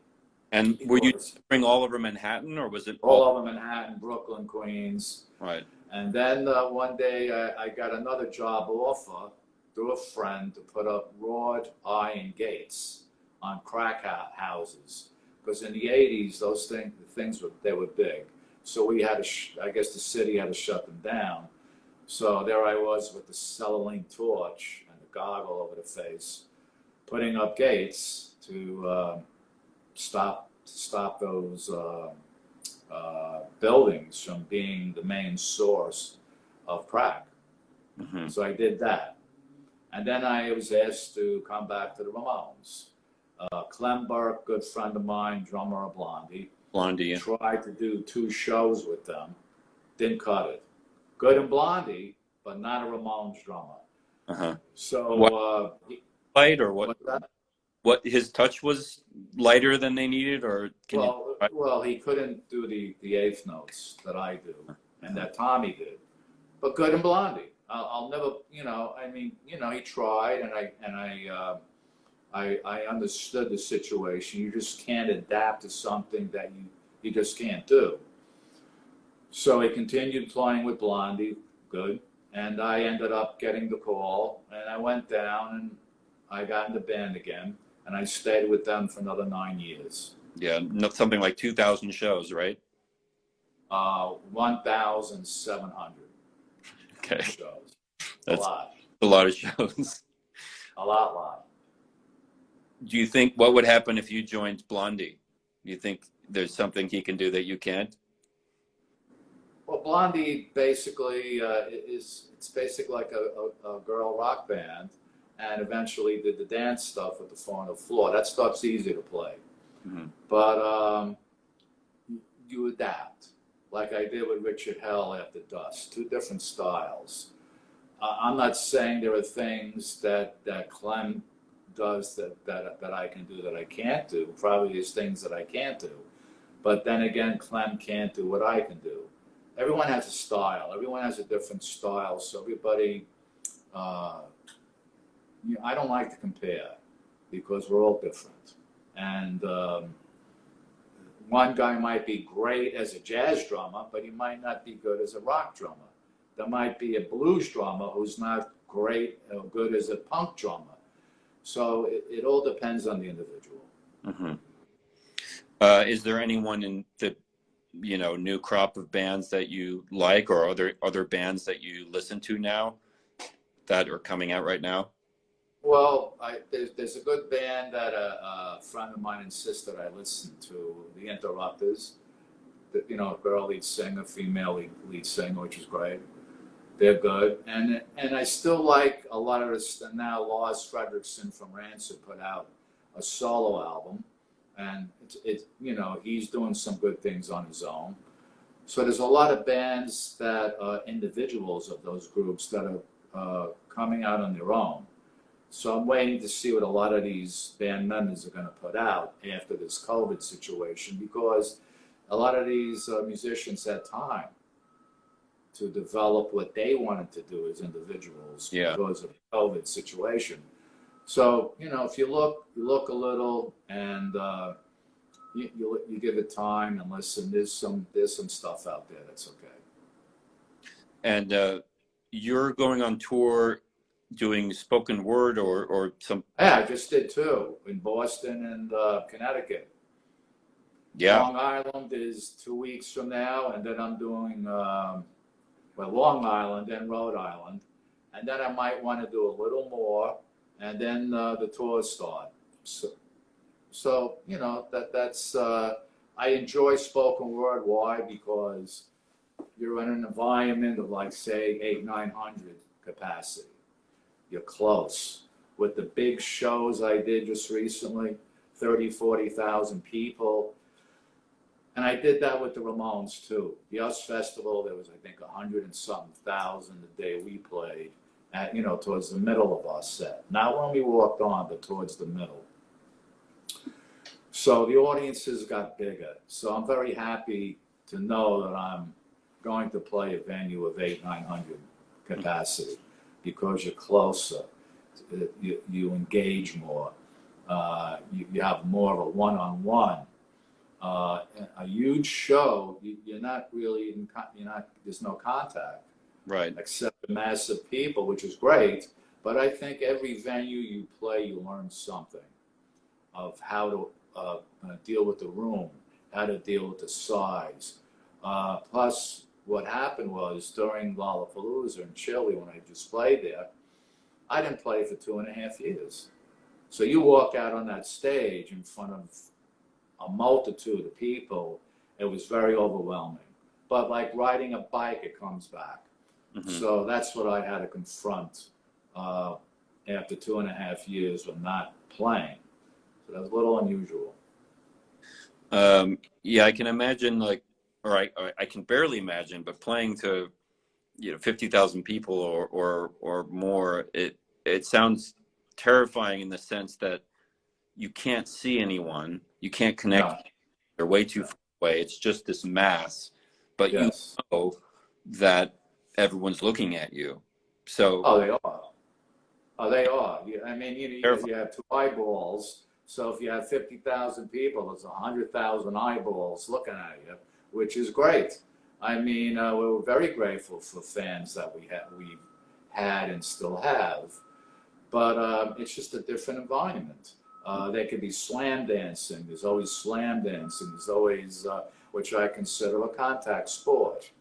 and were you touring all over Manhattan, or was it all over Manhattan, Brooklyn, Queens? right? And then one day I got another job offer through a friend to put up wrought iron gates on crack houses, because in the 80s those things were big. So we had to, I guess the city had to shut them down. So there I was with the celluloid torch and the goggle over the face, putting up gates to stop those buildings from being the main source of crack. Mm-hmm. So I did that. And then I was asked to come back to the Ramones. Clem Burke, good friend of mine, drummer of Blondie, tried to do 2 shows with them, didn't cut it. Good in Blondie, but not a Ramones drummer. Uh-huh. So light or what? What his touch was lighter than they needed, or well, he couldn't do the eighth notes that I do, and that Tommy did, but good in Blondie. I'll never, you know. I mean, you know, he tried, and I understood the situation. You just can't adapt to something that you just can't do. So he continued playing with Blondie, good, and I ended up getting the call, and I went down and I got in the band again, and I stayed with them for another 9 years. Yeah, something like 2,000 shows, right? 1,700 okay. shows. That's a lot. A lot of shows. A lot. Do you think what would happen if you joined Blondie? Do you think there's something he can do that you can't? Well, Blondie basically it's basically like a girl rock band, and eventually did the dance stuff with the 4 on the floor. That stuff's easy to play, but you adapt, like I did with Richard Hell after Dust. 2 different styles. I'm not saying there are things that Clem does that I can do that I can't do. Probably there's things that I can't do, but then again, Clem can't do what I can do. Everyone has a style. Everyone has a different style. So everybody, I don't like to compare because we're all different. And one guy might be great as a jazz drummer, but he might not be good as a rock drummer. There might be a blues drummer who's not great or good as a punk drummer. So it all depends on the individual. Is there anyone in the new crop of bands that you like, or other bands that you listen to now that are coming out right now? Well, there's a good band that a friend of mine insists that I listen to, The Interrupters. A girl lead singer, female lead singer, which is great. They're good, and I still like a lot of this. Now Lars Fredriksson from Rancid put out a solo album, and it's he's doing some good things on his own. So there's a lot of bands that are individuals of those groups that are coming out on their own. So I'm waiting to see what a lot of these band members are going to put out after this COVID situation, because a lot of these musicians had time to develop what they wanted to do as individuals because of the COVID situation. So, if you look a little and you give it time and listen, there's some stuff out there that's okay. And you're going on tour doing spoken word or some? Yeah, I just did 2 in Boston and Connecticut. Yeah. Long Island is 2 weeks from now, and then I'm doing Long Island and Rhode Island, and then I might want to do a little more, and then the tours start. So that's I enjoy spoken word. Why? Because you're in an environment of, like, say, 800-900 capacity. You're close. With the big shows I did just recently, 30,000-40,000 people. And I did that with the Ramones too. The US Festival, there was, I think, 100 and something thousand the day we played, at, towards the middle of our set. Not when we walked on, but towards the middle. So the audiences got bigger. So I'm very happy to know that I'm going to play a venue of 800-900 capacity, because you're closer, you engage more, you have more of a one-on-one. A huge show, you're not really there's no contact, right? Except the mass of people, which is great. But I think every venue you play, you learn something of how to deal with the room, how to deal with the size. Plus, what happened was during Lollapalooza in Chile, when I just played there, I didn't play for 2.5 years. So you walk out on that stage in front of a multitude of people, it was very overwhelming. But like riding a bike, it comes back. So that's what I had to confront after 2.5 years of not playing. So that was a little unusual. Yeah, I can imagine, I can barely imagine, but playing to 50,000 people or more, it sounds terrifying in the sense that you can't see anyone, you can't connect. No. They're way too far away. It's just this mass, but you know that everyone's looking at you. So they are. They are. I mean, you have 2 eyeballs. So if you have 50,000 people, it's 100,000 eyeballs looking at you, which is great. I mean, we're very grateful for fans that we've had and still have, but it's just a different environment. There could be slam dancing. There's always slam dancing. There's always, which I consider a contact sport.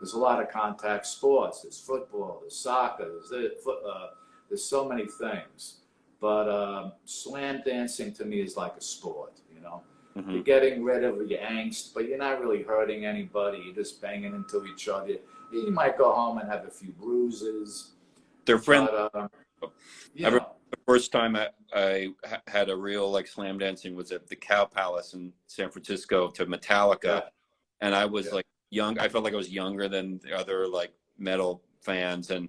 There's a lot of contact sports. There's football, there's soccer, there's so many things. But slam dancing to me is like a sport, you know. Mm-hmm. You're getting rid of your angst, but you're not really hurting anybody. You're just banging into each other. You might go home and have a few bruises. They're friends. But, I remember the first time I had a real like slam dancing was at the Cow Palace in San Francisco to Metallica, yeah. and I was like young. I felt like I was younger than the other like metal fans, and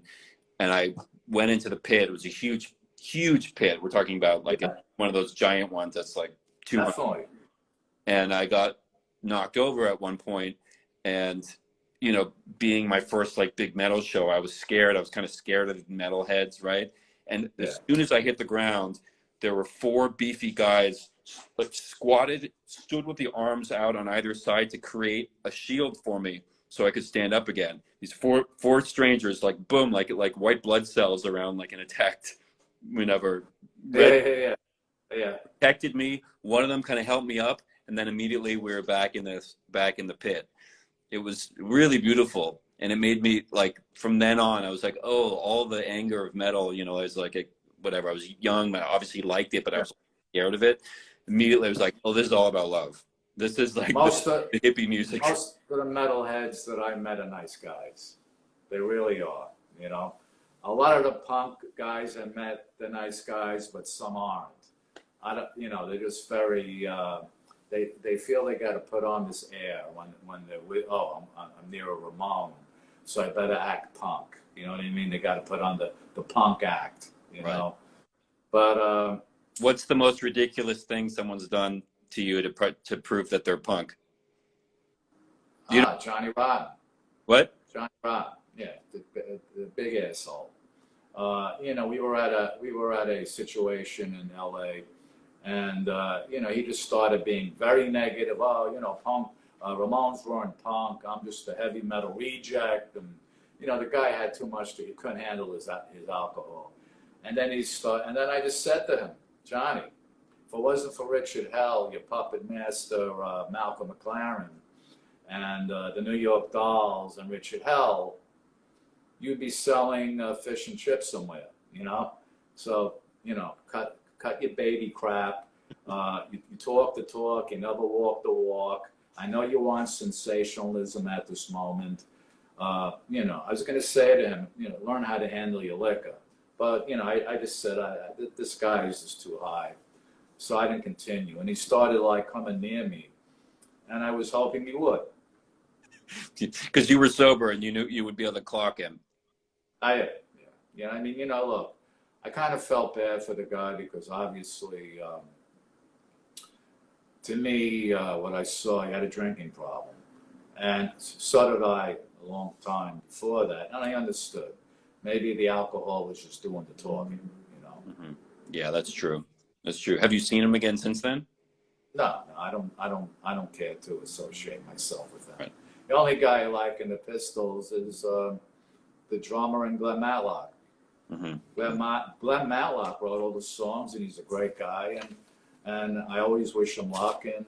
I went into the pit. It was a huge pit. We're talking about like one of those giant ones that's like 200. Definitely. And I got knocked over at one point, and you know, being my first like big metal show, I was scared. I was kind of scared of the metal heads, right? And as soon as I hit the ground, there were 4 beefy guys like squatted, stood with the arms out on either side to create a shield for me so I could stand up again. These four strangers, like boom, like white blood cells around like an attacked whenever. Yeah. Protected me. One of them kind of helped me up, and then immediately we were back in the pit. It was really beautiful, and it made me like from then on I was like, oh, all the anger of metal, you know, I was like whatever. I was young, I obviously liked it, but I was scared of it. Immediately I was like, oh, this is all about love. This is like the hippie music. Most of the metalheads that I met are nice guys. They really are, you know. A lot of the punk guys I met, they're nice guys, but some aren't. I don't, you know, they're just very they feel they got to put on this air when they're with, oh, I'm near a Ramone, so I better act punk. You know what I mean? They got to put on the punk act, you know. But what's the most ridiculous thing someone's done to you to prove that they're punk? Do you know? Johnny Rotten. What? Johnny Rotten. Yeah, the big asshole. You know, we were at a situation in LA. And, you know, he just started being very negative. Oh, you know, punk, Ramones weren't punk. I'm just a heavy metal reject. And, you know, the guy had too much he couldn't handle his alcohol. And then and then I just said to him, Johnny, if it wasn't for Richard Hell, your puppet master, Malcolm McLaren, and the New York Dolls and Richard Hell, you'd be selling fish and chips somewhere, you know? So, you know, cut your baby crap. You talk the talk, you never walk the walk. I know you want sensationalism at this moment. You know, I was going to say to him, you know, learn how to handle your liquor. But, you know, I just said, this guy is just too high. So I didn't continue. And he started like coming near me. And I was hoping he would. Because you were sober and you knew you would be able to clock him. Yeah, I mean, you know, look. I kind of felt bad for the guy because obviously, to me, what I saw, he had a drinking problem. And so did I a long time before that. And I understood. Maybe the alcohol was just doing the talking, you know. Mm-hmm. Yeah, that's true. That's true. Have you seen him again since then? No, I don't care to associate myself with them. Right. The only guy I like in the Pistols is the drummer in Glenn Matlock. Mm-hmm. Glenn Matlock wrote all the songs, and he's a great guy, and I always wish him luck, and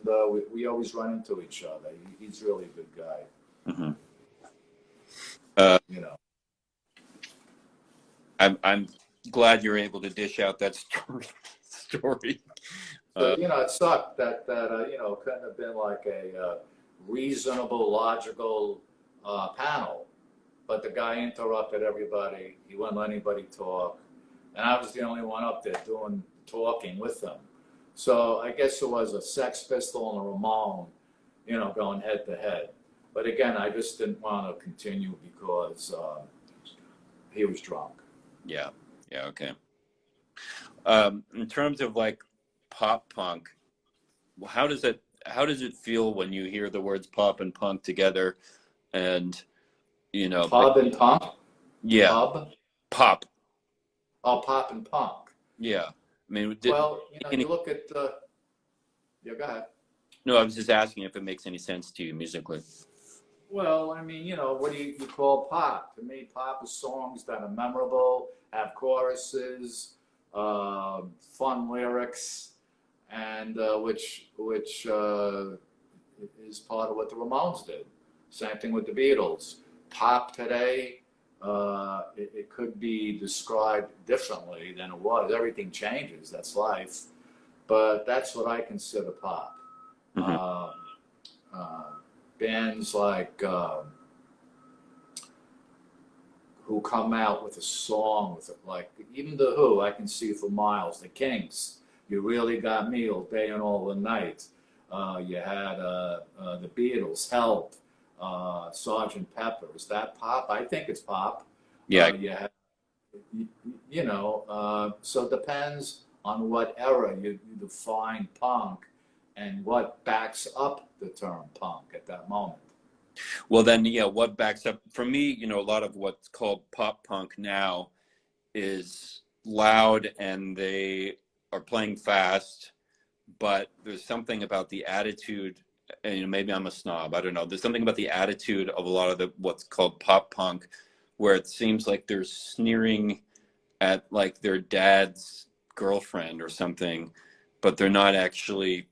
we always run into each other. He's really a good guy. Mm-hmm. You know, I'm glad you're able to dish out that story. But, you know, it sucked that you know, couldn't have been like a reasonable, logical panel. But the guy interrupted everybody. He wouldn't let anybody talk. And I was the only one up there talking with them. So I guess it was a Sex Pistol and a Ramone, you know, going head to head. But again, I just didn't want to continue because he was drunk. Yeah, okay. In terms of like pop punk, how does it feel when you hear the words pop and punk together, and you know, pub and punk? Yeah. Pop. Oh, pop and punk. Yeah. I mean, well, you know, you look at yeah, go ahead. No, I was just asking if it makes any sense to you musically. Well, I mean, you know, what do you call pop? To me, pop is songs that are memorable, have choruses, fun lyrics, and which is part of what the Ramones did. Same thing with the Beatles. pop today, it could be described differently than it was. Everything changes, that's life. But that's what I consider pop. Mm-hmm. Bands like who come out with a song with it, like even the Who, I can see for miles. The Kinks, You Really Got Me All Day and All the Night. You had the Beatles, Help, Sergeant Pepper. Is that pop? I think it's pop. Yeah. You had, you know, so it depends on what era you define punk and what backs up the term punk at that moment. Well, then, yeah, what backs up for me, you know, a lot of what's called pop punk now is loud and they are playing fast, but there's something about the attitude, and you know, maybe I'm a snob, I don't know. There's something about the attitude of a lot of the what's called pop punk where it seems like they're sneering at like their dad's girlfriend or something, but they're not actually.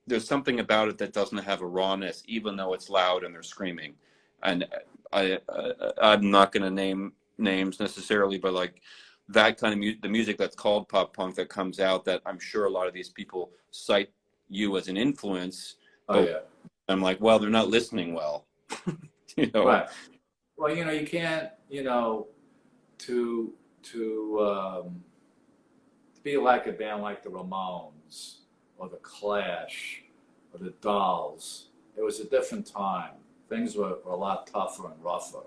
There's something about it that doesn't have a rawness, even though it's loud and they're screaming. And I'm not going to name names necessarily, but like that kind of the music that's called pop punk that comes out, that I'm sure a lot of these people cite you as an influence. Oh yeah. I'm like, well, they're not listening well. You know. Right. Well, you know, you can't, you know, to be like a band like the Ramones or the Clash or the Dolls. It was a different time. Things were a lot tougher and rougher,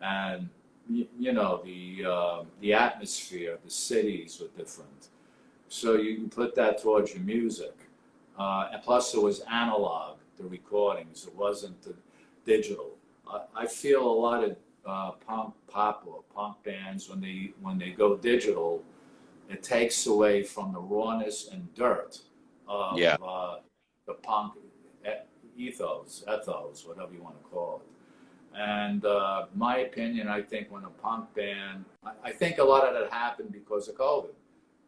and you know, the atmosphere, the cities were different. So you can put that towards your music, and plus it was analog, the recordings. It wasn't the digital. I feel a lot of pop or punk bands when they go digital, it takes away from the rawness and dirt of the punk ethos, whatever you want to call it. And my opinion, I think when a punk band, I think a lot of that happened because of COVID.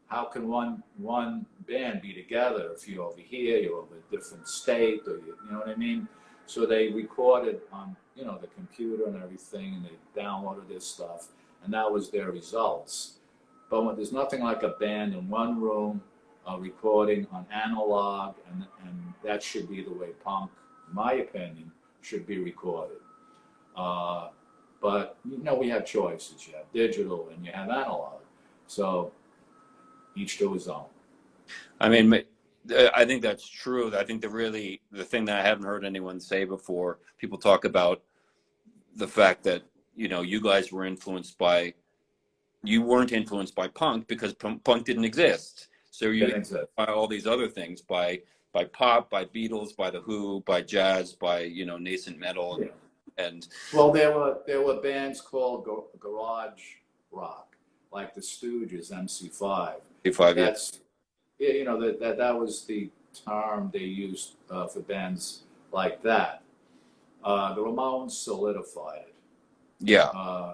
How can one band be together if you're over here, you're over a different state, or you know what I mean? So they recorded on, you know, the computer and everything, and they downloaded this stuff, and that was their results. But when there's nothing like a band in one room recording on analog, and that should be the way punk, in my opinion, should be recorded. But, you know, we have choices. You have digital and you have analog. So each to his own. I mean, I think that's true. I think the thing that I haven't heard anyone say before, people talk about the fact that, you know, you guys were you weren't influenced by punk because punk didn't exist. So you by all these other things, by pop, by Beatles, by the Who, by jazz, by, you know, nascent metal, and well, there were bands called garage rock, like the Stooges, MC5. That's you know, that was the term they used for bands like that. The Ramones solidified it. Yeah.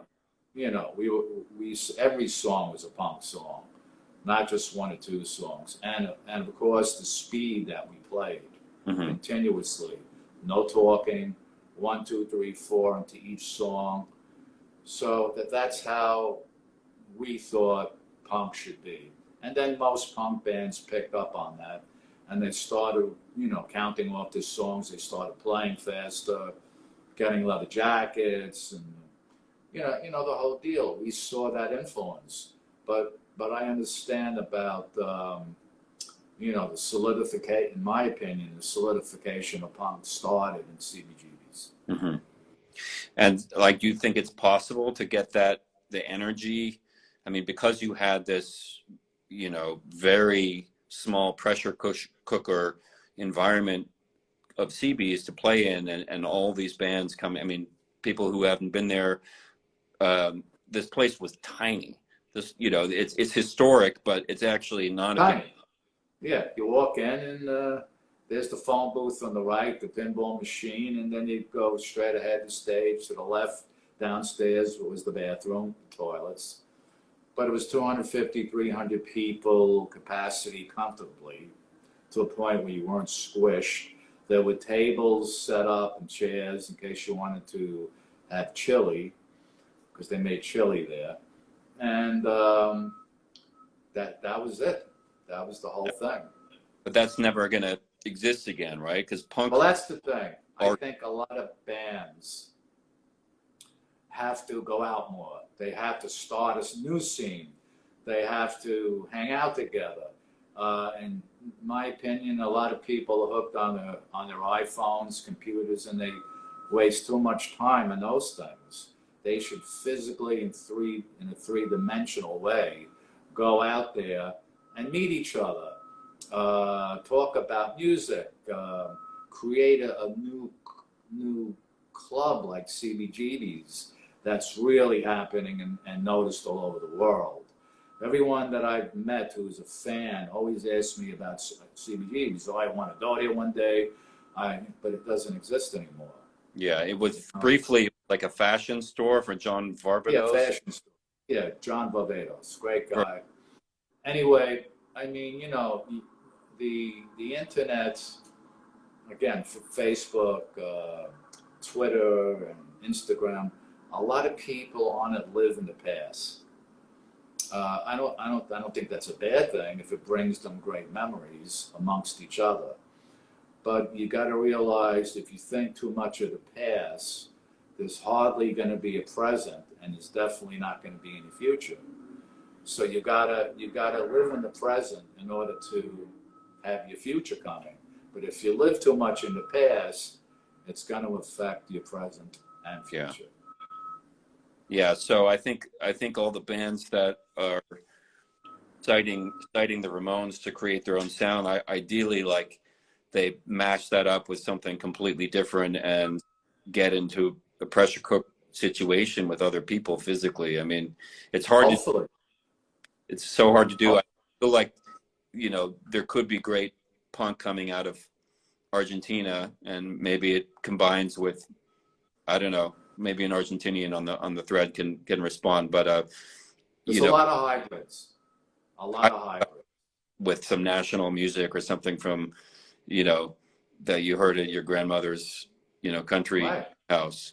You know, we every song was a punk song, not just one or two songs, and of course the speed that we played continuously, no talking, 1, 2, 3, 4 into each song. So that's how we thought punk should be. And then most punk bands picked up on that, and they started, you know, counting off the songs. They started playing faster, getting leather jackets, and you know the whole deal. We saw that influence, but I understand about you know, the solidification. In my opinion, the solidification of punk started in CBGBs. Mm-hmm. And like, do you think it's possible to get the energy? I mean, because you had this, you know, very small pressure cooker environment of CBs to play in, and all these bands come. I mean, people who haven't been there, this place was tiny. This, you know, it's historic, but it's actually not tiny. Yeah, you walk in and there's the phone booth on the right, the pinball machine, and then you go straight ahead the stage. To the left, downstairs was the bathroom, the toilets. But it was 250, 300 people capacity comfortably, to a point where you weren't squished. There were tables set up and chairs in case you wanted to at Chili, because they made chili there, and that was it. That was the whole thing. But that's never going to exist again, right? Because punk. Well, that's the thing. I think a lot of bands have to go out more. They have to start a new scene. They have to hang out together. In my opinion, a lot of people are hooked on their iPhones, computers, and they waste too much time in those things. They should physically, in a three-dimensional way, go out there and meet each other, talk about music, create a new club like CBGB's that's really happening and noticed all over the world. Everyone that I've met who's a fan always asks me about CBGB's. So I want to go there one day, but it doesn't exist anymore. Yeah, it was briefly like a fashion store for John Varvatos. Yeah, fashion store. Yeah, John Varvatos, great guy. Right. Anyway, I mean, you know, the internet, again, Facebook, Twitter, and Instagram. A lot of people on it live in the past. I don't think that's a bad thing if it brings them great memories amongst each other. But you got to realize if you think too much of the past, there's hardly going to be a present, and there's definitely not going to be any future. So you gotta live in the present in order to have your future coming. But if you live too much in the past, it's going to affect your present and future. Yeah, so I think all the bands that are citing the Ramones to create their own sound, ideally, like, they mash that up with something completely different and get into a pressure cook situation with other people physically. I mean, it's hard to, it's so hard to do. I feel like, you know, there could be great punk coming out of Argentina, and maybe it combines with, I don't know, maybe an Argentinian on the thread can respond, but there's a lot of hybrids, with some national music or something from, you know, that you heard at your grandmother's, you know, country house.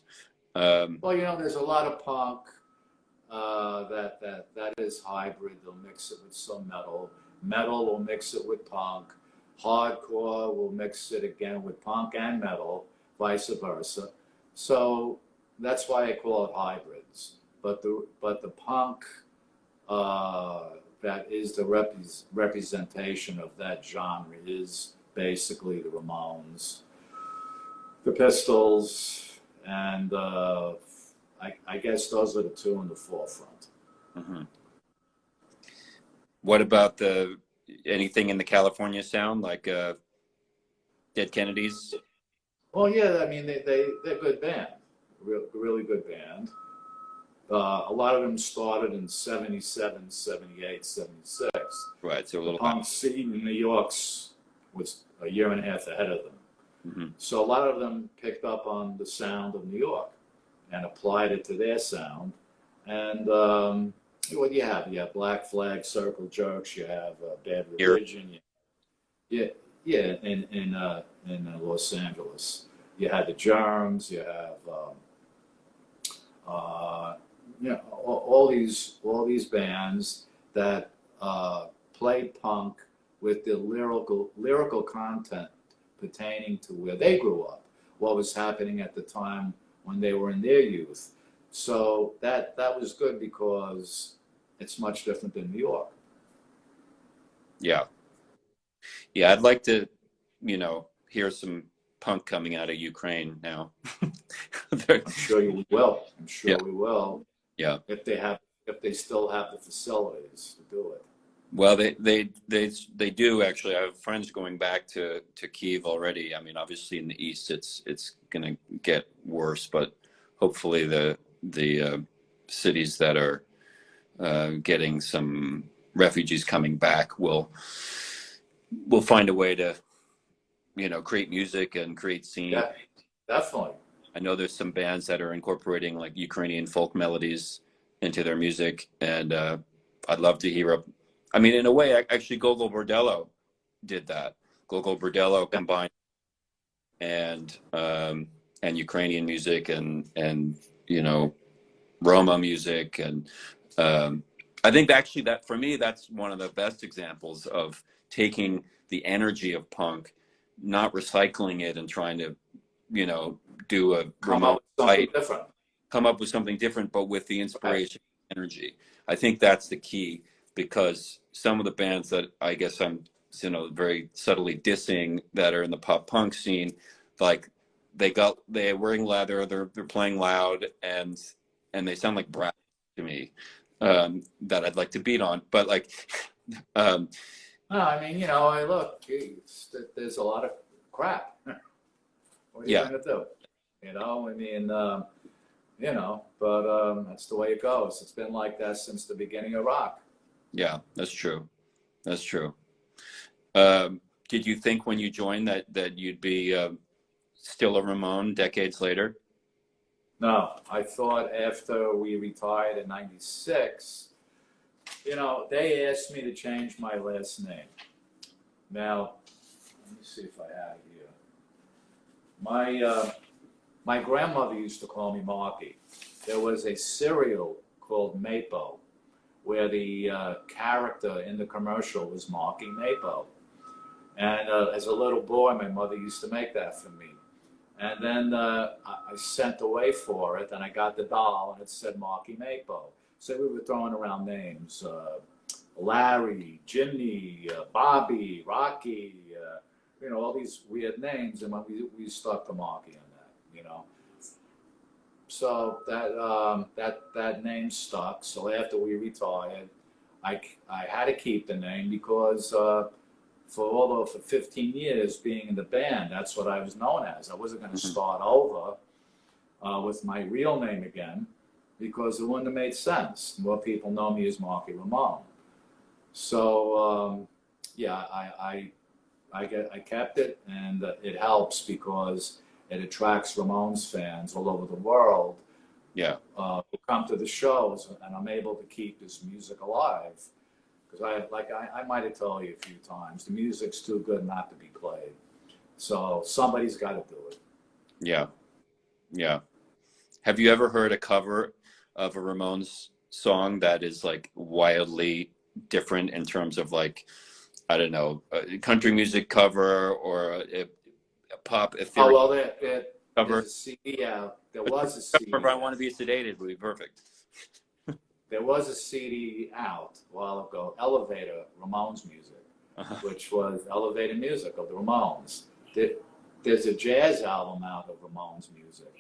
Well, you know, there's a lot of punk that is hybrid. They'll mix it with some metal. Metal will mix it with punk. Hardcore will mix it again with punk and metal, vice versa. So that's why I call it hybrids. But the punk that is the representation of that genre is basically the Ramones, the Pistols, and I guess those are the two in the forefront. Mm-hmm. What about anything in the California sound, like Dead Kennedys? Well, yeah, I mean, they're a good band, really good band. A lot of them started in 77, 78, 76. Right, so a little punk scene in New York was a year and a half ahead of them. Mm-hmm. So a lot of them picked up on the sound of New York and applied it to their sound. And what do you have? You have Black Flag, Circle Jerks. You have Bad Religion. Yeah, in Los Angeles. You had the Germs. You have you know, all these bands that played punk with the lyrical content pertaining to where they grew up, what was happening at the time when they were in their youth. So that was good because it's much different than New York. Yeah. Yeah, I'd like to, you know, hear some punk coming out of Ukraine now. I'm sure you will. I'm sure we will. Yeah. If they still have the facilities to do it. Well, they do actually. I have friends going back to Kyiv already. I mean, obviously in the east, it's going to get worse, but hopefully the cities that are getting some refugees coming back will find a way to, you know, create music and create scene. Yeah, definitely. I know there's some bands that are incorporating like Ukrainian folk melodies into their music, and I'd love to hear I mean, in a way, actually, Gogol Bordello did that. Gogol Bordello combined and Ukrainian music and you know, Roma music. And I think actually that for me, that's one of the best examples of taking the energy of punk, not recycling it and trying to, you know, do a Come up Ramon with something fight, different. come up with something different, but with the Right. inspiration and energy. I think that's the key, because some of the bands that I guess I'm, you know, very subtly dissing that are in the pop punk scene, like they're wearing leather, they're playing loud, and they sound like brats to me, that I'd like to beat on. But like, um, No, I mean, you know, look, there's a lot of crap. What are you yeah, going to do? You know, I mean, you know, but that's the way it goes. It's been like that since the beginning of rock. yeah, that's true. That's true. Did you think when you joined that you'd be still a Ramone decades later? No, I thought after we retired in '96, you know, they asked me to change my last name. Now, let me see if I have it here. My grandmother used to call me Marky. There was a cereal called Mapo, where the character in the commercial was Marky Mapo. And as a little boy, my mother used to make that for me. And then I sent away for it, and I got the doll, and it said Marky Mapo. So we were throwing around names, Larry, Jimmy, Bobby, Rocky, you know, all these weird names, and we stuck to Marky on that, you know. So that name stuck. So after we retired, I had to keep the name because for 15 years being in the band, that's what I was known as. I wasn't going to start over with my real name again, because it wouldn't have made sense. More people know me as Marky Ramone. So yeah, I kept it, and it helps because it attracts Ramones fans all over the world. Yeah. Who come to the shows, and I'm able to keep this music alive. Because I might have told you a few times, the music's too good not to be played. So somebody's got to do it. Yeah. Yeah. Have you ever heard a cover of a Ramones song that is like wildly different in terms of, like, I don't know, a country music cover or a pop Oh, ethereal well, cover? there's a CD out. There was a CD. If I Want to Be Sedated would be perfect. There was a CD out a while ago, Elevator Ramones music, which was elevator music of the Ramones. There's a jazz album out of Ramones music.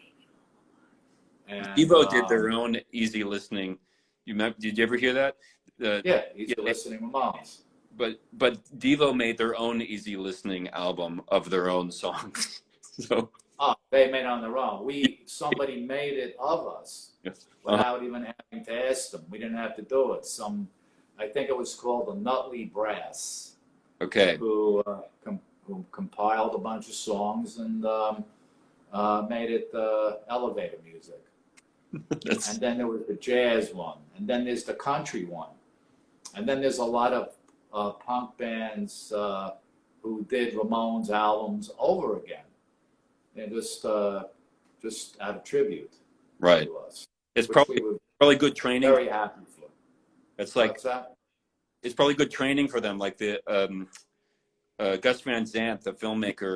And, Devo did their own easy listening. Did you ever hear that? Yeah, easy listening Ramones. But Devo made their own easy listening album of their own songs. So they made it on their own. Somebody made it of us without even having to ask them. We didn't have to do it. I think it was called the Nutley Brass. Okay. Who compiled a bunch of songs and made it elevator music. And then there was the jazz one, and then there's the country one, and then there's a lot of punk bands who did Ramones albums over again, and just out of tribute to us. It's probably good training. Very happy for. It's like it's probably good training for them. Like the Gus Van Sant, the filmmaker,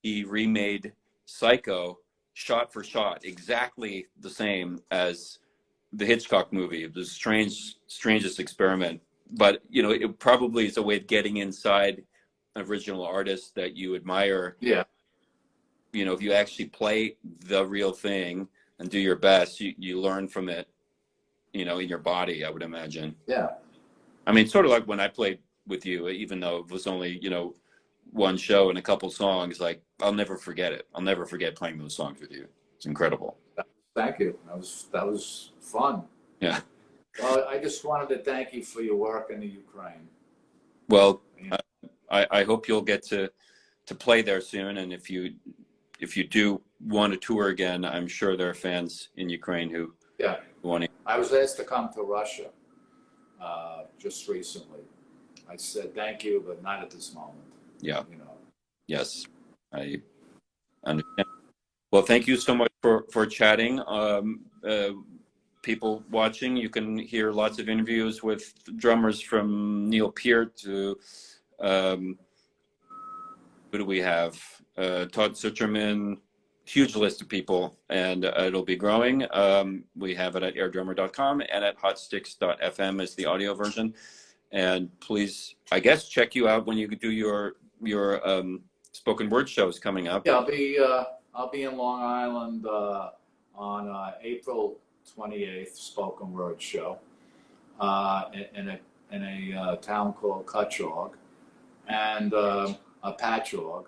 he remade Psycho shot for shot, exactly the same as the Hitchcock movie. It was strangest experiment, but you know, it probably is a way of getting inside an original artist that you admire. Yeah. You know, if you actually play the real thing and do your best, you learn from it, you know, in your body, I would imagine. Yeah. I mean, sort of like when I played with you, even though it was only, you know, one show and a couple songs, like I'll never forget it. I'll never forget playing those songs with you. It's incredible. Thank you. That was fun. Yeah. Well, I just wanted to thank you for your work in the Ukraine. Well, I hope you'll get to play there soon, and if you do want to tour again, I'm sure there are fans in Ukraine who want to. I was asked to come to Russia just recently. I said thank you, but not at this moment. Yeah. You know. Yes, I understand. Well, thank you so much for chatting. people watching, you can hear lots of interviews with drummers from Neil Peart to who do we have? Todd Sucherman, huge list of people, and it'll be growing. We have it at airdrummer.com and at hotsticks.fm is the audio version. And please, I guess, check you out when you do your spoken word shows coming up. Yeah, I'll be in Long Island on April 28th, spoken word show in a town called Cutchogue and a Patchogue,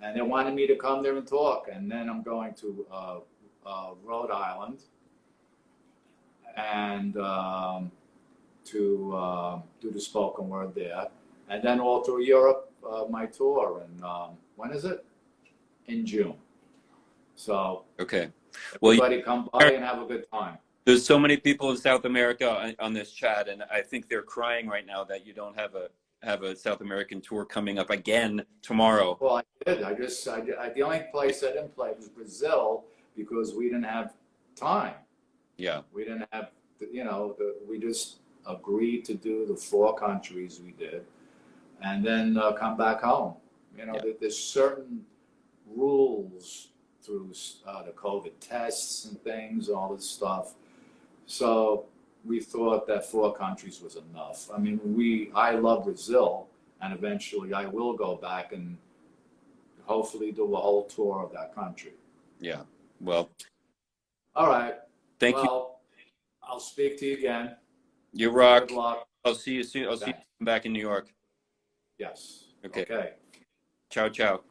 and they wanted me to come there and talk. And then I'm going to Rhode Island and to do the spoken word there, and then all through Europe, my tour. And when is it? In June. So okay, everybody come by and have a good time. There's so many people in South America on this chat, and I think they're crying right now that you don't have a South American tour coming up again tomorrow. Well, I did. The only place I didn't play was Brazil because we didn't have time. Yeah. We didn't have, we just agreed to do the 4 countries we did, and then come back home. There's certain rules through the COVID tests and things, all this stuff. So we thought that 4 countries was enough. I mean, I love Brazil, and eventually I will go back and hopefully do a whole tour of that country. Yeah. Well. All right. Thank you. I'll speak to you again. You rock. Good luck. I'll see you soon. I'll see you back in New York. Yes. Okay. Okay. Ciao, ciao.